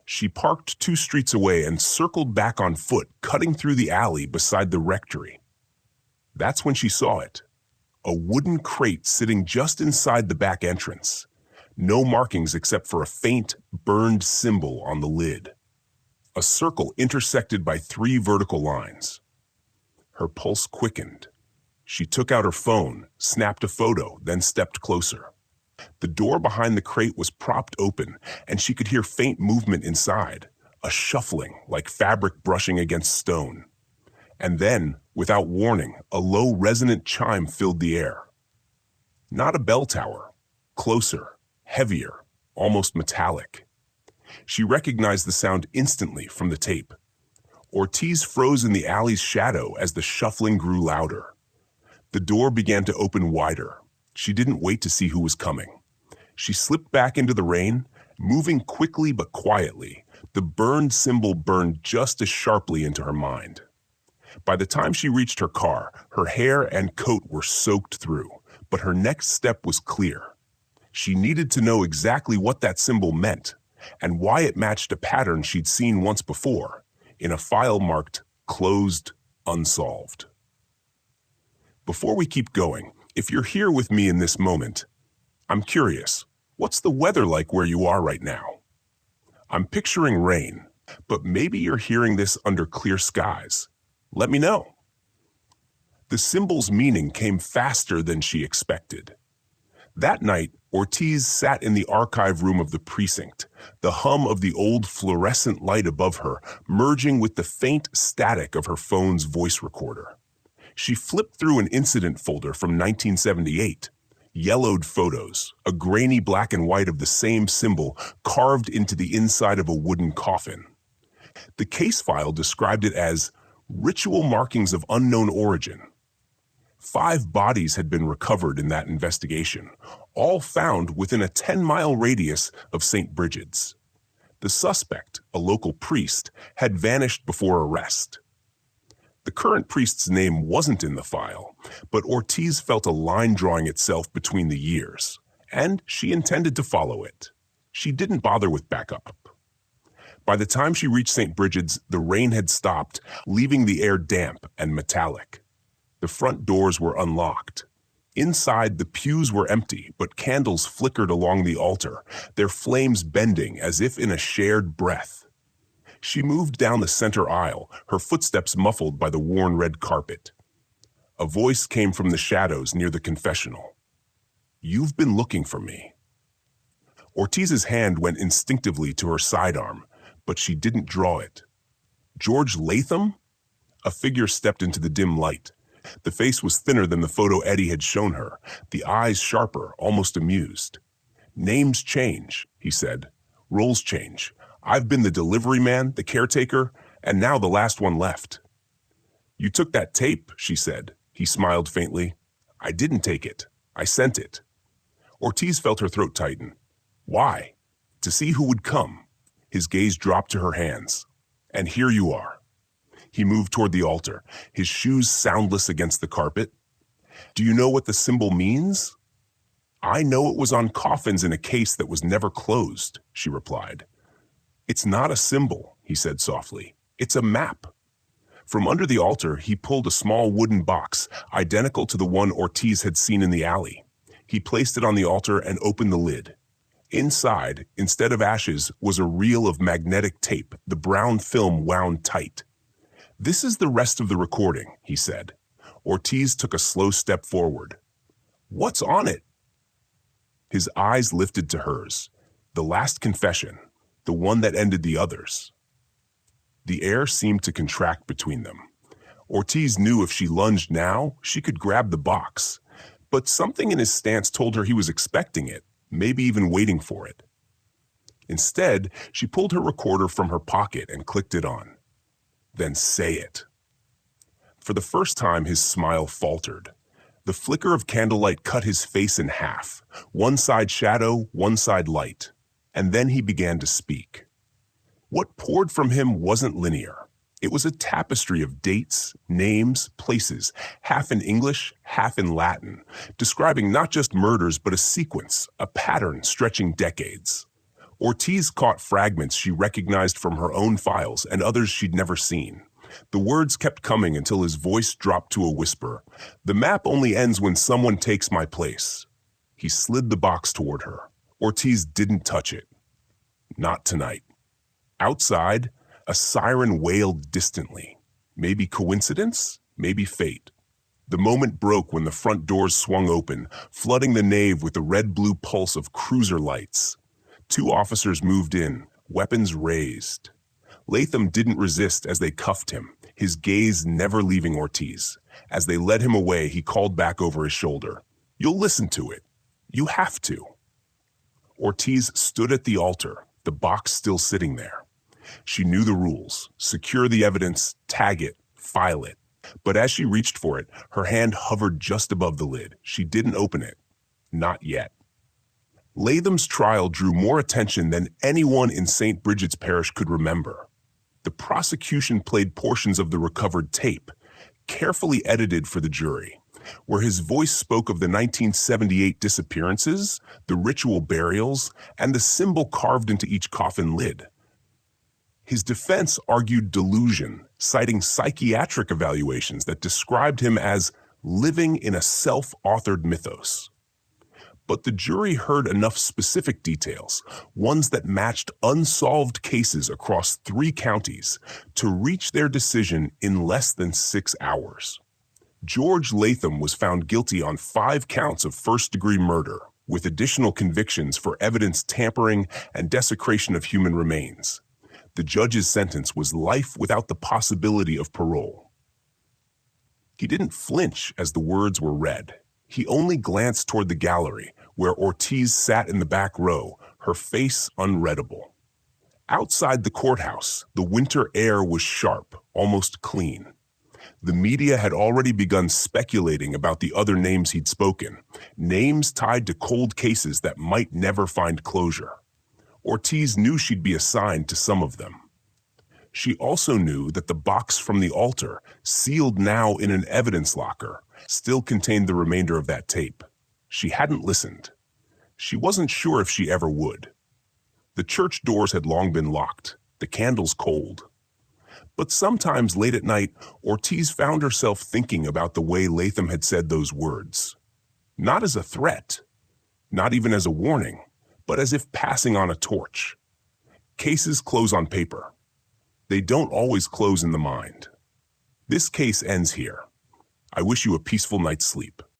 She parked 2 streets away and circled back on foot, cutting through the alley beside the rectory. That's when she saw it. A wooden crate sitting just inside the back entrance. No markings except for a faint, burned symbol on the lid. A circle intersected by 3 vertical lines. Her pulse quickened. She took out her phone, snapped a photo, then stepped closer. The door behind the crate was propped open, and she could hear faint movement inside, a shuffling like fabric brushing against stone. And then, without warning, a low resonant chime filled the air. Not a bell tower. Closer, heavier, almost metallic. She recognized the sound instantly from the tape. Ortiz froze in the alley's shadow as the shuffling grew louder. The door began to open wider. She didn't wait to see who was coming. She slipped back into the rain, moving quickly but quietly. The burned symbol burned just as sharply into her mind. By the time she reached her car, her hair and coat were soaked through, but her next step was clear. She needed to know exactly what that symbol meant, and why it matched a pattern she'd seen once before, in a file marked "Closed, Unsolved." Before we keep going, if you're here with me in this moment, I'm curious, what's the weather like where you are right now? I'm picturing rain, but maybe you're hearing this under clear skies. Let me know. The symbol's meaning came faster than she expected. That night, Ortiz sat in the archive room of the precinct, the hum of the old fluorescent light above her merging with the faint static of her phone's voice recorder. She flipped through an incident folder from 1978. Yellowed photos, a grainy black and white of the same symbol carved into the inside of a wooden coffin. The case file described it as ritual markings of unknown origin. 5 bodies had been recovered in that investigation, all found within a 10-mile radius of St. Bridget's. The suspect, a local priest, had vanished before arrest. The current priest's name wasn't in the file, but Ortiz felt a line drawing itself between the years, and she intended to follow it. She didn't bother with backup. By the time she reached St. Bridget's, the rain had stopped, leaving the air damp and metallic. The front doors were unlocked. Inside, the pews were empty, but candles flickered along the altar, their flames bending as if in a shared breath. She moved down the center aisle, her footsteps muffled by the worn red carpet. A voice came from the shadows near the confessional. "You've been looking for me." Ortiz's hand went instinctively to her sidearm, but she didn't draw it. George Latham? A figure stepped into the dim light. The face was thinner than the photo Eddie had shown her, the eyes sharper, almost amused. "Names change," he said. "Roles change. I've been the delivery man, the caretaker, and now the last one left." "You took that tape," she said. He smiled faintly. "I didn't take it. I sent it." Ortiz felt her throat tighten. "Why?" "To see who would come." His gaze dropped to her hands. "And here you are." He moved toward the altar, his shoes soundless against the carpet. "Do you know what the symbol means?" "I know it was on coffins in a case that was never closed," she replied. "It's not a symbol," he said softly. "It's a map." From under the altar, he pulled a small wooden box, identical to the one Ortiz had seen in the alley. He placed it on the altar and opened the lid. Inside, instead of ashes, was a reel of magnetic tape, the brown film wound tight. "This is the rest of the recording," he said. Ortiz took a slow step forward. "What's on it?" His eyes lifted to hers. The last confession, the one that ended the others. The air seemed to contract between them. Ortiz knew if she lunged now, she could grab the box. But something in his stance told her he was expecting it, maybe even waiting for it. Instead, she pulled her recorder from her pocket and clicked it on. "Then say it." For the first time, his smile faltered. The flicker of candlelight cut his face in half, one side shadow, one side light. And then he began to speak. What poured from him wasn't linear. It was a tapestry of dates, names, places, half in English, half in Latin, describing not just murders but a sequence, a pattern stretching decades. Ortiz caught fragments she recognized from her own files and others she'd never seen. The words kept coming until his voice dropped to a whisper. "The map only ends when someone takes my place." He slid the box toward her. Ortiz didn't touch it. Not tonight. Outside, a siren wailed distantly. Maybe coincidence, maybe fate. The moment broke when the front doors swung open, flooding the nave with the red-blue pulse of cruiser lights. 2 officers moved in, weapons raised. Latham didn't resist as they cuffed him, his gaze never leaving Ortiz. As they led him away, he called back over his shoulder. "You'll listen to it. You have to." Ortiz stood at the altar, the box still sitting there. She knew the rules: secure the evidence, tag it, file it. But as she reached for it, her hand hovered just above the lid. She didn't open it. Not yet. Latham's trial drew more attention than anyone in St. Bridget's Parish could remember. The prosecution played portions of the recovered tape, carefully edited for the jury, where his voice spoke of the 1978 disappearances, the ritual burials, and the symbol carved into each coffin lid. His defense argued delusion, citing psychiatric evaluations that described him as living in a self-authored mythos. But the jury heard enough specific details, ones that matched unsolved cases across 3 counties, to reach their decision in less than 6 hours. George Latham was found guilty on 5 counts of first-degree murder, with additional convictions for evidence tampering and desecration of human remains. The judge's sentence was life without the possibility of parole. He didn't flinch as the words were read. He only glanced toward the gallery, where Ortiz sat in the back row, her face unreadable. Outside the courthouse, the winter air was sharp, almost clean. The media had already begun speculating about the other names he'd spoken, names tied to cold cases that might never find closure. Ortiz knew she'd be assigned to some of them. She also knew that the box from the altar, sealed now in an evidence locker, still contained the remainder of that tape. She hadn't listened. She wasn't sure if she ever would. The church doors had long been locked, the candles cold. But sometimes late at night, Ortiz found herself thinking about the way Latham had said those words. Not as a threat, not even as a warning, but as if passing on a torch. Cases close on paper. They don't always close in the mind. This case ends here. I wish you a peaceful night's sleep.